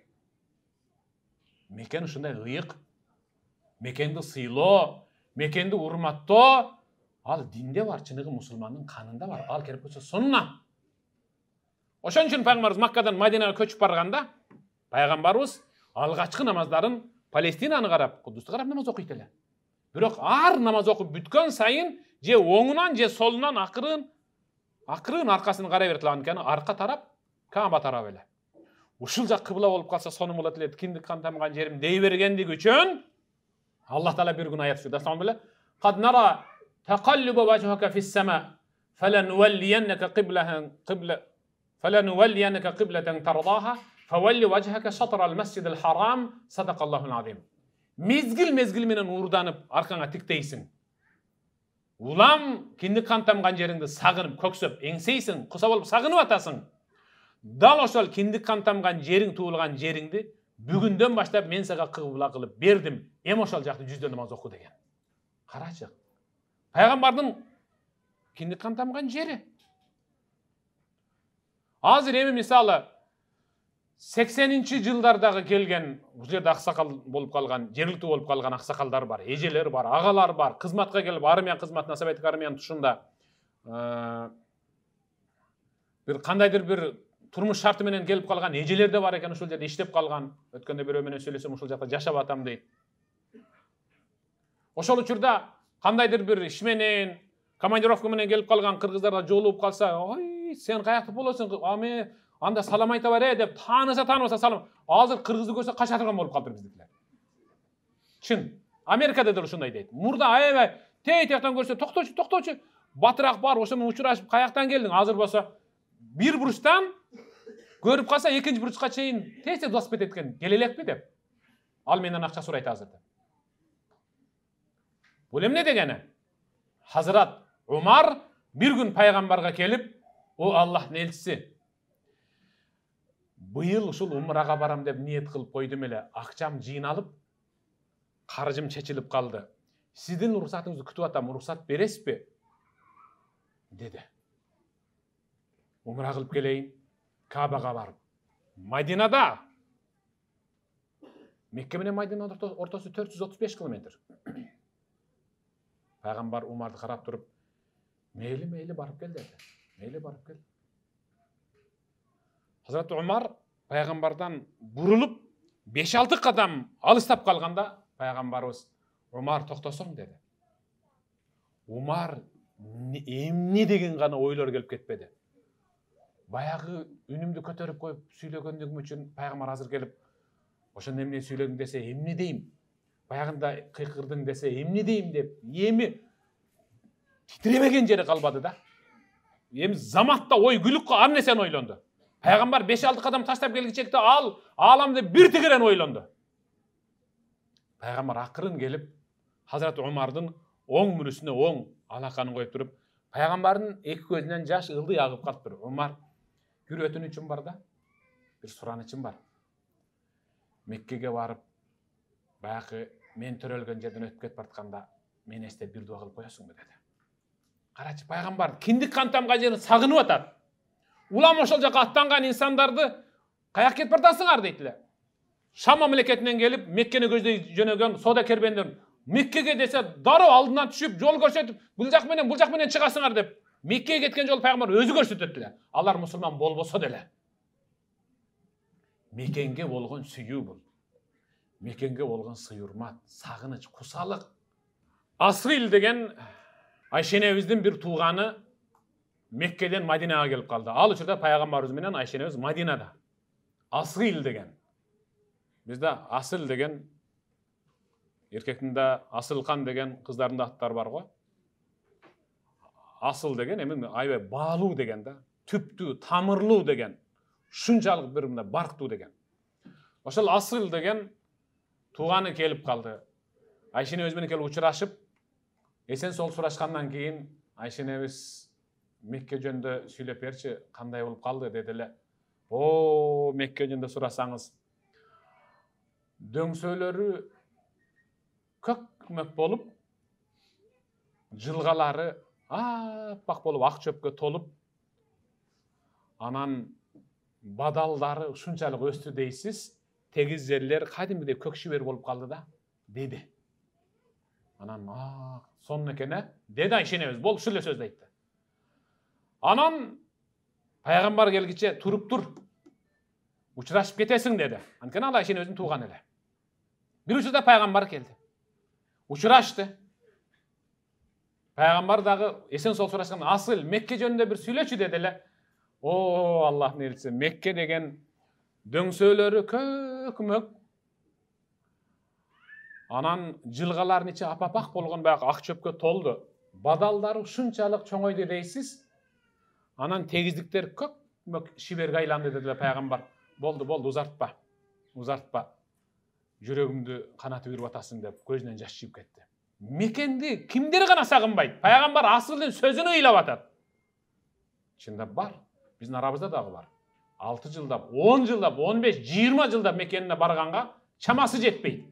Speaker 1: Мекен ушундай ыйык, мекенди сыйлоо, мекенди урматтоо, ал динде бар, чыныгы мусулмандын канында бар. Ал керек болсо сунна. Ошон үчүн пайгамбарыбыз Маккадан Мадинага көчүп барганда, пайгамбарыбыз алгачкы намаздарын Палестинаны карап, Кудусту карап намаз окуйт эле. Бирок ар намаз окуп бүткөн сайын же оңунан же солунан акырын аркасын карай берет эле, анткени арка тарап Кааба тарап эле. Ушул жак кыбла болуп калса сонун болот эле, киндик кан тамган жерим дей бергендиги үчүн Аллах Таала бир күн аят түшүрдү. Асман биле: "Кад нара тaqallubu wajhaka fis sama falanuwalliyannaka qiblatan tardaha fawalli wajhaka shatr al-masjid al-haram sadaqallahu al-azim." Mezgil менен уурданып аркаңа тиктейсиң. Улам киндик кан тамган жериңди сагынып, көксөп, эңсейсиң, куса болуп сагынып атасың. Дал ошол киндик кан тамган жериң туулган жериңди бүгүндөн баштап мен сага кыбла кылып бердим. Эми ошол жакты жүздөн намаз оку деген. Карачы. Пайгамбардын киндик кан тамган жери. Азыр эми мисалы 80-жылдардагы келген, бул жерде аксакал болуп калган, жергиликтүү болуп калган аксакалдар бар, эжелер бар, агалар бар, кызматка келип, армия кызматына, Советтик армиянын тушунда бир кандайдыр бир турмуш шарты менен келип калган эжелер да бар экен, ушул жерде иштеп калган. Өткөндө бирөө менен сүйлөсөм, ушул жакта жашап атам дейт. Ошол учурда кандайдыр бир иш менен, командировка менен келип калган кыргыздарга жолугуп калса: "Ой, сен каякта болосуң? Аме анда салам айта бар деп тааныбаса салам." Азыр кыргызды көрсө кача турган болуп калды биздикилер. Чын. Америкада да ушундай дейт. Мурда аябай тей-тияктан көрсө: "Токточу, батыраак бар, ошо менен учурашып, каяктан келдиң?" Азыр болсо бир бурчтан көрүп калса экинчи бурчка чейин тез басып кетет экен. Келе элекпи деп. Ал менден акча сурайт азыр деп. Бул эмне дегени? Hazrat Umar bir gün пайгамбарга келип: "О Аллахтын элчиси, быйыл ушул умрага барам деп ниет кылып койдум эле. Акчам жыйналып, каржым чечилип калды. Сиздин уруксатыңызды күтүп атам, уруксат бересизби?" деди. Умра кылып келейин, Каабага барып. Мадинада Мекке менен Мадинанын ортосу 435 километр. Пайгамбар Умарды карап туруп: "Мейли барып кел" деди. Мейли барып кел. Hazrat Umar пайгамбардан бурулуп 5-6 кадам алыстап калганда, пайгамбарыбыз: "Умар, токтосоң" деди. Умар эмне деген гана ойлор келип кетпеди. Баягы үнүмдү көтөрүп коюп сүйлөгөндүгүм үчүн пайгамбар азыр келип: "Ошондо эмне сүйлөгүң" десе, "Эмне дейм?" Баягында кыйкырдың десе, "Эмне дейм" деп, эми титиребеген жери калбады да. Эми заматта ой күлүк ар нерсени ойлонду. Пайгамбар 5-6 кадам таштап келгичекте ал ааламды бир тигирен ойлонду. Пайгамбар акырын келип, Hazrat Umardын оң мүрүсүнө оң алаканын коюп туруп, пайгамбардын эки көзүнөн жаш ылдый агып калыптыр. "Умар, бир өтүнүчүм бар да, бир суранычым бар. Меккеге барып, баягы мен төрөлгөн жерден өтүп кетип баратканда, мени эстеп бир дуа кылып коесуңбу" деди. Карачы, пайгамбар киндик кан тамган жерин сагынып атат. Улам ошол жака аттанган инсандарды каяк кетип бартасыңар дейт эле. Шам мамлекетинен келип, Меккени көздөй жөнөгөн соода кербендер Меккеге десе дароо алдынан түшүп, жол көрсөтүп, бул жак менен чыгасыңар деп. Меккеге кеткен жол пайгамбар өзү көрсөтөт эле. Алар мусулман болбосо деле. Мекенге болгон сүйүү бул. Мекенге болгон сыйырмат, сагыныч, кусалык. Асыл деген Айшенебиздин бир тууганы Меккеден Мадинага келип калды. Ал учурда пайгамбарыбыз менен Айшенебиз Мадинада. Асыл деген. Бизде асыл деген эркектин да Асылкан деген кыздардын да аттары бар го. Асыл деген эми аябай баалуу деген да, түптүү, тамырлуу деген, шунчалык бир мындай барктуу деген. Ошол асыл деген тууганы келип калды. Айшенебиз менен келип учурашып, эсен сол сурашкандан кийин Айшенебиз Мекке жөнүндө сүйлөп берчи, кандай болуп калды деди эле. О, Мекке жөнүндө сурасаңыз, дөңсөлөрү көк-мөк болуп, жылгалары аппак болуп, ак чөпкө толуп, анан бадалдары ушунчалык өстү дейсиз, тегиз жерлер кадимгидей көк шибер болуп калды да, деди. Анан, сонун экен, деди Айшенебиз, бол ушул эле сөздү айтты. Анан пайгамбар келгиче туруп тур, учурашып кетесиң деди. Анткени ал Айшенебиздин тууганы эле. Бир учурда пайгамбар келди. Учурашты. Пайгамбар дагы эсен сол сурашканда, асыл Мекке жөнүндө бир сүйлөчү деди эле. О, Аллахтын элчиси, Мекке деген дөңсөлөрү көк-мөк, анан жылгалардын ичи апапак болгон баягы ак чөпкө толду. Бадалдары ушунчалык чоңойду дейсиз. Анан тегиздиктер көк-мөк шиберге айланды деди пайгамбар. Болду, узартпа. Узартпа. Жүрөгүмдү канатып үйрүп атасың деп көзүнөн жаш чыгып кетти. Мекенди кимдер гана сагынбайт? Пайгамбар асылдын сөзүн ыйлап атат. Чындап бар. Биздин арабызда дагы бар. 6 жылдап, 10 жылдап, 15, 20 жылдап Меккенине барганга чамасы жетпейт.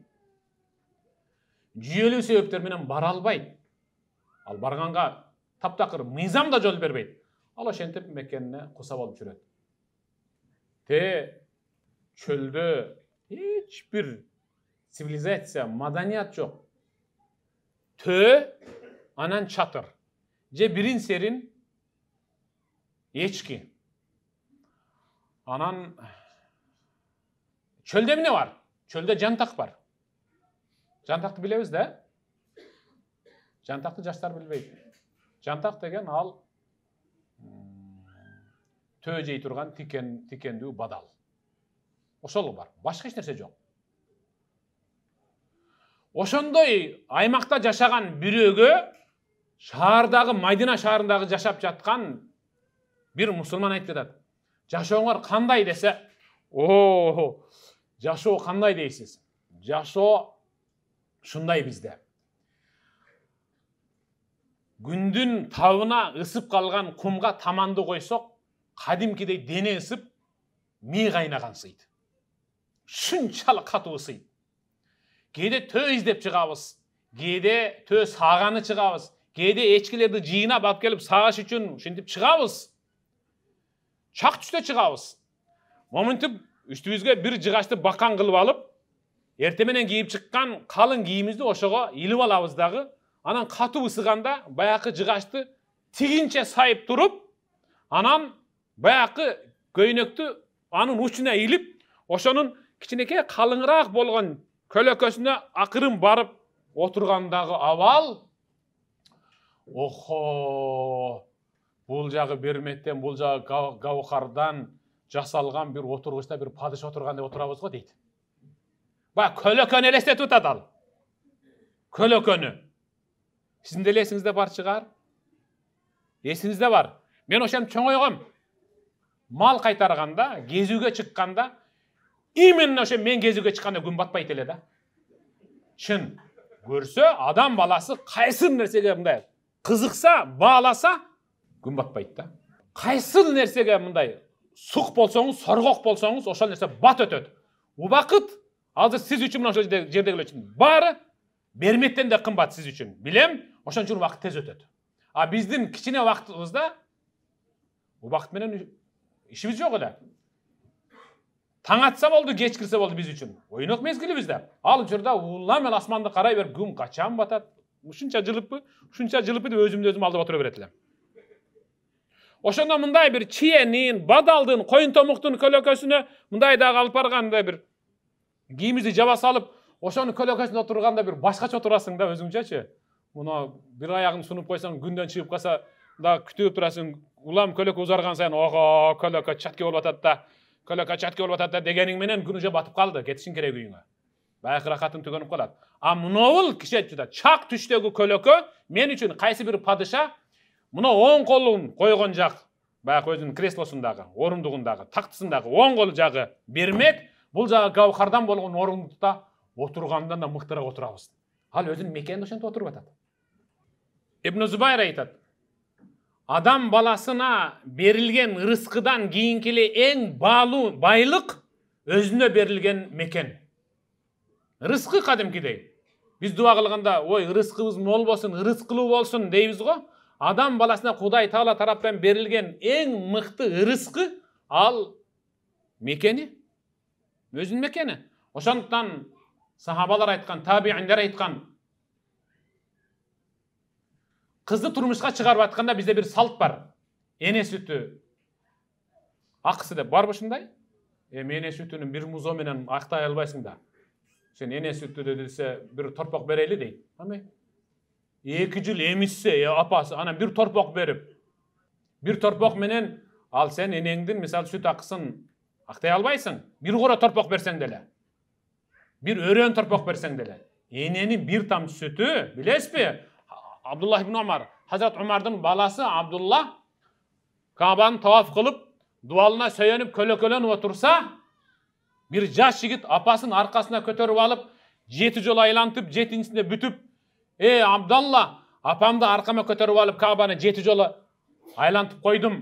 Speaker 1: Жүйөлүү себептер менен бара албайт. Ал барганга таптакыр мыйзам да жол бербейт. Ал ошентип Меккенине куса болуп жүрөт. Чөлдө эч бир цивилизация, маданият жок. Анан чатыр. Же бирин серин эчки. Анан чөлдө эмне бар? Чөлдө жантак бар. Жантакты билебиз да? Жантакты жаштар билбейт. Жантак деген ал төө жей турган тикендүү бадал. Ошол бар. Башка эч нерсе жок. Ошондой аймакта жашаган бирөөгө шаардагы Мадина шаарындагы жашап жаткан бир мусулман айтып жатат. Жашооңор кандай десе, жашоо кандай дейсиз? Жашоо шундай бизде. Күндүн табына ысып калган кумга таманды койсок, кадимкидей дене ысып, мээ кайнагансыйт. Шунчалык катуу ысыйт. Кээде төө издеп чыгабыз, кээде төө сааганы чыгабыз, кээде эчкилерди жыйнап алып келип сааш үчүн ушинтип чыгабыз. Чак түстө чыгабыз. Моментип үстүбүзгө бир жыгачты бакан кылып алып, эрте менен кийип чыккан калың кийимибизди ошого илип алабыз дагы, анан катуу ысыганда баягы жыгачты тигинче сайып туруп, анан баягы көйнөктү анын учуна илип, ошонун кичинекей калыңыраак болгон көлөкөсүнө акырын барып отургандагы абал, бул жагы берметтен, бул жагы гаухардан жасалган бир отургучта бир падыша отургандай отурабыз го дейт. Баягы көлөкөнү элестетип атат ал. Көлөкөнү. Сиздин деле эсиңизде бар чыгар? Эсиңизде бар. Мен ошентип чоңойгом. Мал кайтарганда, кезүүгө чыкканда, именно ошо мен кезүүгө чыкканда күн батпайт эле да. Чын. Көрсө, адам баласы кайсы нерсеге мындай кызыкса, бааласа, күн батпайт да. Кайсы нерсеге мындай сук болсоңуз, соргок болсоңуз, ошол нерсе бат өтөт. Убакыт азыр сиз үчүн мына ошол жердегилер үчүн баары берметтен да кымбат сиз үчүн. Билем, ошон үчүн убакыт тез өтөт. А биздин кичине убактыбызда убакыт менен ишибиз жок эле. Таң атса болду, кеч кирсе болду биз үчүн. Ойнок мезгили бизде. Ал учурда улам эле асманды карай берип, күн качан батат? Ушунча жылыппы деп өзүмдү өзүм алдап отура берет элем. Ошондо мындай бир чиенин, бадалдын, коюн томуктун көлөкөсүнө мындай дагы алып баргандай бир Кийимибизди жаба салып, ошонун көлөкөсүндө отурганда бир башкача отурасың да өзүңчөчү. Муну бир аягын сунуп койсоң, күндөн чыгып калса да күтүп турасың. Улам көлөкө узарган сайын, ого, көлөкө чатке болуп атат да, көлөкө чатке болуп атат да дегениң менен күн уже батып калды, кетишиң керек үйүңө. Баягы рахатың түгөнүп калат. А мынобул кишечиде чак түштөгү көлөкө мен үчүн кайсы бир падыша мына оң колун койгон жак, баягы өзүнүн креслосундагы, орундугундагы, тактысындагы оң кол жагы бермек, бул жагы гавхардан болгон орундукта отургандан да мыктыраак отурабыз. Ал өзүнүн мекенинде ошентип отуруп атат. Ибн Зубайр айтат: адам баласына берилген рызкыдан кийинки эле эң баалуу байлык өзүнө берилген мекен. Рызкы кадимкидей. Биз дуа кылганда, ой, рызкыбыз мол болсун, рызкылуу болсун дейбиз го. Адам баласына Кудай Таала тараптан берилген эң мыкты рызкы ал мекени, өзүнүн мекени. Ошондуктан сахабалар айткан, табииндер айткан, кызды турмушка чыгарып атканда бизде бир салт бар. Эне сүтү акысы деп барбы ушундай? Эне сүтүнүн бир музо менен актай албайсың да. Сен эне сүтү десе бир торпок берели дейт. Аны 2 жыл эмишсе, апасы анан бир торпок берип, бир торпок менен ал сен энеңдин мисалы сүт акысын актай албайсың. Бир кора торпок берсең деле, бир өрөн торпок берсең деле, эненин бир тамчы сүтү, билесизби? Абдулла ибн Умар, Hazrat Umardын баласы Абдулла Кабаны таваф кылып, дуалына сөйөнүп, көлөкөлөнүп отурса, бир жаш жигит апасын аркасына көтөрүп алып, 7 жолу айлантып, 7-нчисинде бүтүп, Абдалла, апамды аркама көтөрүп алып, Кабаны 7 жолу айлантып койдум.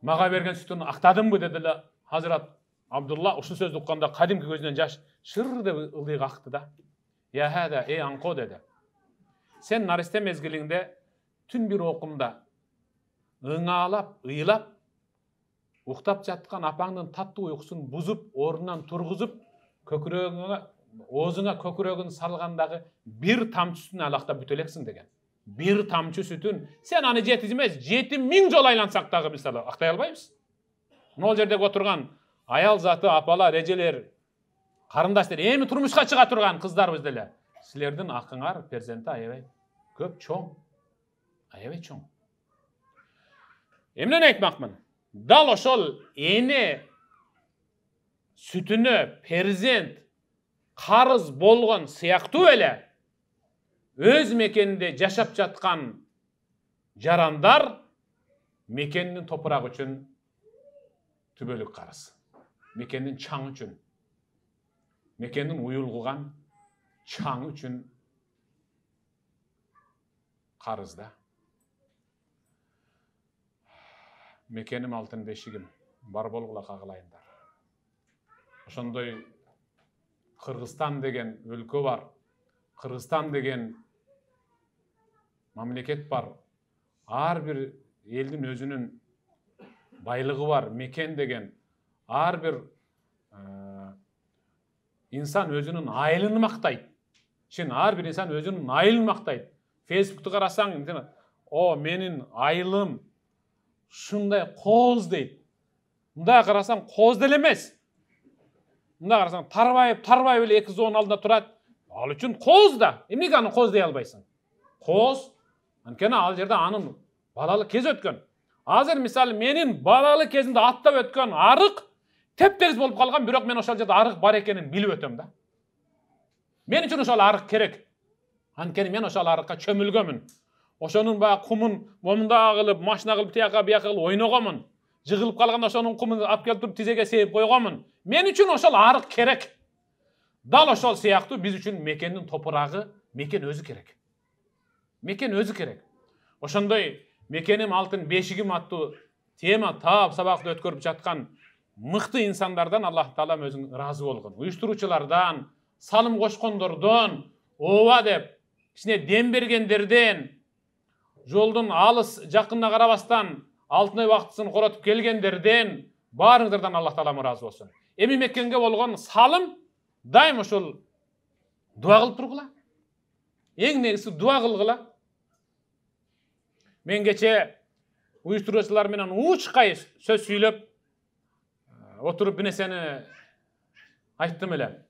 Speaker 1: Мага берген сүтүн актадымбы дедиле. Hazrat Абдулла ушул сөздү укканда кадимки көзүнөн жаш шыр деп ылдый акты да. Я хада, анко деди. Сен наристе мезгилиңде түн бир окумда ыңаалап, ыйлап, уктап жаткан апаңдын таттуу уйкусун бузуп, ордунан тургузуп, көкүрөгүңө, оозуңа көкүрөгүн салгандагы бир тамчы сүтүн алактап бүтө элексиң деген. Бир тамчы сүтүн сен аны 7 эмес, 7000 жолу айлансак дагы мисалы актай албайбыз. Могул жердеги отурган аял заты, апалар, эжелер, карындаштар, эми турмушка чыга турган кыздарыбыз деле. Силердин акыңар, перзенти аябай көп, чоң. Аябай чоң. Эмнени айтмакмын? Дал ошол эне сүтүнө перзент карыз болгон сыяктуу эле өз мекенинде жашап жаткан жарандар мекенинин топурагы үчүн түбөлүк карыз. Мекенинин чаңы үчүн, мекенинин уюлгуган чаңы үчүн карыз да. Мекеним алтын бешигим, бар болгула кагылайындар. Ошондой Кыргызстан деген өлкө бар. Кыргызстан деген мамлекет бар. Ар бир элдин өзүнүн байлыгы бар. Мекен деген ар бир инсан өзүнүн айылын мактайт. Чын ар бир инсан өзүнүн айылын мактайт. Фейсбукту карасаң, о, менин айылым шундай коз дейт. Мындай карасаң коз деле эмес. Мындай карасаң тарбайып эле 2 зоонун алдында турат. Ал үчүн коз да. Эмнеге аны коз дей албайсың? Коз, анткени ал жерде анын балалык кези өткөн. Азыр мисалы менин балалык кезимде аттап өткөн арык теп-тегиз болуп калган, бирок мен ошол жерде арык бар экенин билип өтөм да. Мен үчүн ошол арык керек. Анткени мен ошол арыкка чөмүлгөмүн. Ошонун баягы кумун момунда кылып, машина кылып, тияка бияка кылып ойногомун. Жыгылып калганда ошонун кумун алып келип туруп тизеге сээп койгомун. Мен үчүн ошол арык керек. Дал ошол сыяктуу биз үчүн мекендин топурагы, мекен өзү керек. Мекен өзү керек. Ошондой мекеним алтын бешигим аттуу тема таап сабакты өткөрүп жаткан мыкты инсандардан Аллах Таалам өзүң ыраазы болгон. Уюштуруучулардан, салым кошкондордон, ооба деп кичине дем бергендерден, жолдун алыс жакынына карабастан алтын убактысын коротуп келгендерден, баарыңыздардан Аллах Таалам ыраазы болсун. Эми мекенге болгон салым дайым ошол дуа кылып тургула. Эң негизи дуа кылгыла. Мен кече уюштуруучулар менен учкай сөз сүйлөп отуруп бир нерсени Айттым эле.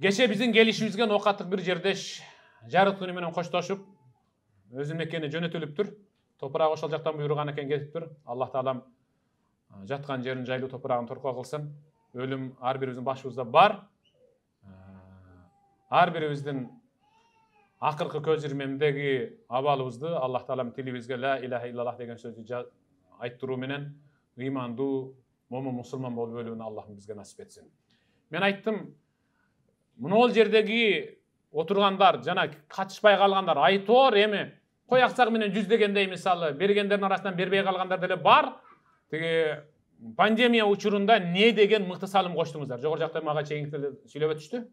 Speaker 1: Кече биздин келишибизге ноокаттык бир жердеш жарык күнү менен коштошуп, өзүнүн мекенине жөнөтүлүптүр. Топурак ошол жактан буйруган экен кетиптир. Аллах таалам жаткан жерин жайлуу топурагын торко кылсын. Өлүм ар бирибиздин башыбызда бар. Ар бирибиздин акыркы көз ирмемдеги абалыбызды Аллах таалам тилибизге ла илаха иллаллах деген сөздү айттыруу менен ыймандуу момун мусулман болуп өлүүнү Аллахым бизге насип этсин. Мен айттым, мынол жердеги отургандар жана катышпай калгандар айтор эми кой аксак менен жүздөгөндөй мисалы бергендердин арасынан бербей калгандар деле бар. Тиги пандемия учурунда не деген мыкты салым коштуңуздар. Жогору жакта мага чейинки сүйлөп өтүштү.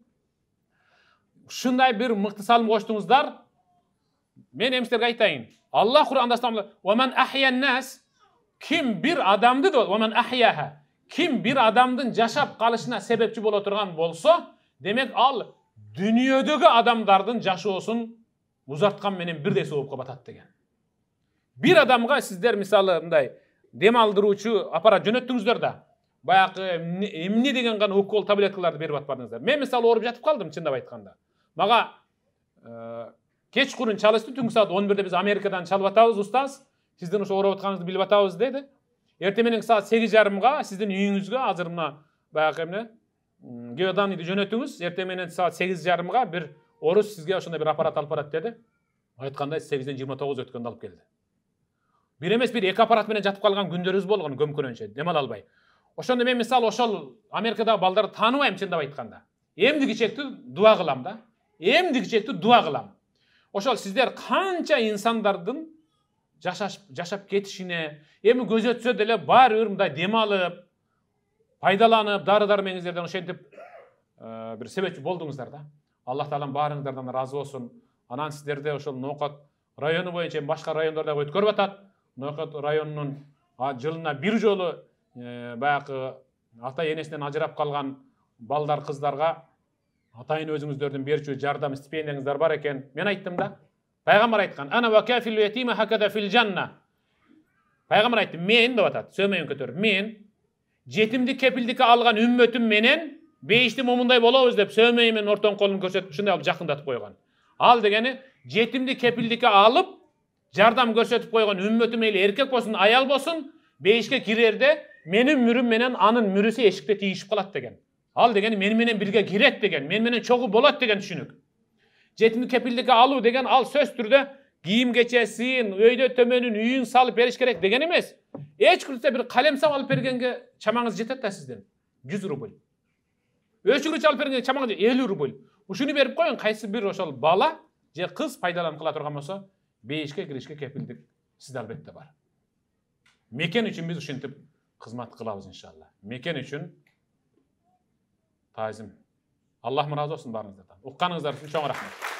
Speaker 1: Ушундай бир мыкты салым коштуңуздар. Мен эмистерге айтайын. Аллах Кур'анда "Ваман ахиян нас" ким бир адамды "Ваман ахияха" ким бир адамдын жашап калышына себепчи боло турган болсо, демек ал дүйнөдөгү адамдардын жашоосун узарткан менен бирдей соопко батат деген. Бир адамга сиздер мисалы мындай дем алдыруучу аппарат жөнөттүңүздөр да, баягы эмне деген гана укол таблеткаларды берип атпадыңыздар. Мен мисалы ооруп жатып калдым, чындап айтканда. Мага кечкурун чалышты, түнкү саат 11-де биз Америкадан чалып атабыз, устаз. Сиздин ошо ооруп атканыңызды билип атабыз деди. Эртең менен саат 8:30-га сиздин үйүңүзгө азыр мына баягы эмне геоданныйды жөнөтүңүз. Эртең менен саат 8:30-га бир орус сизге ошондой бир аппарат алып барат деди. Айткандай 8-ден 29 өткөндө алып келди. Бир эмес бир эки аппарат менен жатып калган күндөрүбүз болгон көмкөнөнчө, дем ала албай. Ошондо мен мисалы ошол Америкадагы балдарды тааныбайм, чындап айтканда. Эмди кичектүү дуа кылам да. Эмди кичектүү дуа кылам. Ошол сиздер канча инсандардын жашап кетишине, эми көз өтсө деле баары бир мындай дем алып, пайдаланып, дары-дармеңиздерден ошентип бир себепчи болдуңуздар да. Аллах таалам баарыңыздардан разы болсун. Анан сиздерде ошол Ноокат району боюнча башка райондордо өткөрүп атат. Ноокат районунун жылына бир жолу баягы ата-энесинен ажырап калган балдар, кыздарга атайын өзүңүздөрдүн берчү жардам стипендияңыздар бар экен. Мен айттым да. Пайгамбар айткан: "Ана ва кафил ятима хакада фил жанна." Пайгамбар айтты, мен деп атат, сөмөйүн көтөрүп, мен жетимди кепилдикке алган үммөтүм менен бейишти момундай болобуз деп сөмөйү менен ортон колун көрсөтүп ушундай алып жакындатып койгон. Ал дегени жетимди кепилдикке алып жардам көрсөтүп койгон үммөтүм мейли эркек болсун, аял болсун, бейишке кирерде менин мүрүм менен анын мүрүсү эшикте тийишип калат деген. Ал дегени мен менен бирге кирет деген, мен менен чогуу болот деген түшүнүк. Жетимди кепилдикке алуу деген ал сөз түрдө кийим кечесин, өйдө төмөнүн үйүн салып бериш керек деген эмес. Эч кирсе бир калемсап алып бергенге чамаңыз жетет да сиздин. 100 рубль. Өчүгүч алып бергенге чамаңыз 50 рубль. Ушуну берип коюң, кайсы бир ошол бала же кыз пайдаланып кала турган болсо, бейишке киришке кепилдик сизде албетте бар. Мекен үчүн биз ушинтип кызмат кылабыз иншалла. Мекен үчүн таазим. Аллах разы болсун баарыңыздардан. Укканыңыздар үчүн чоң рахмат.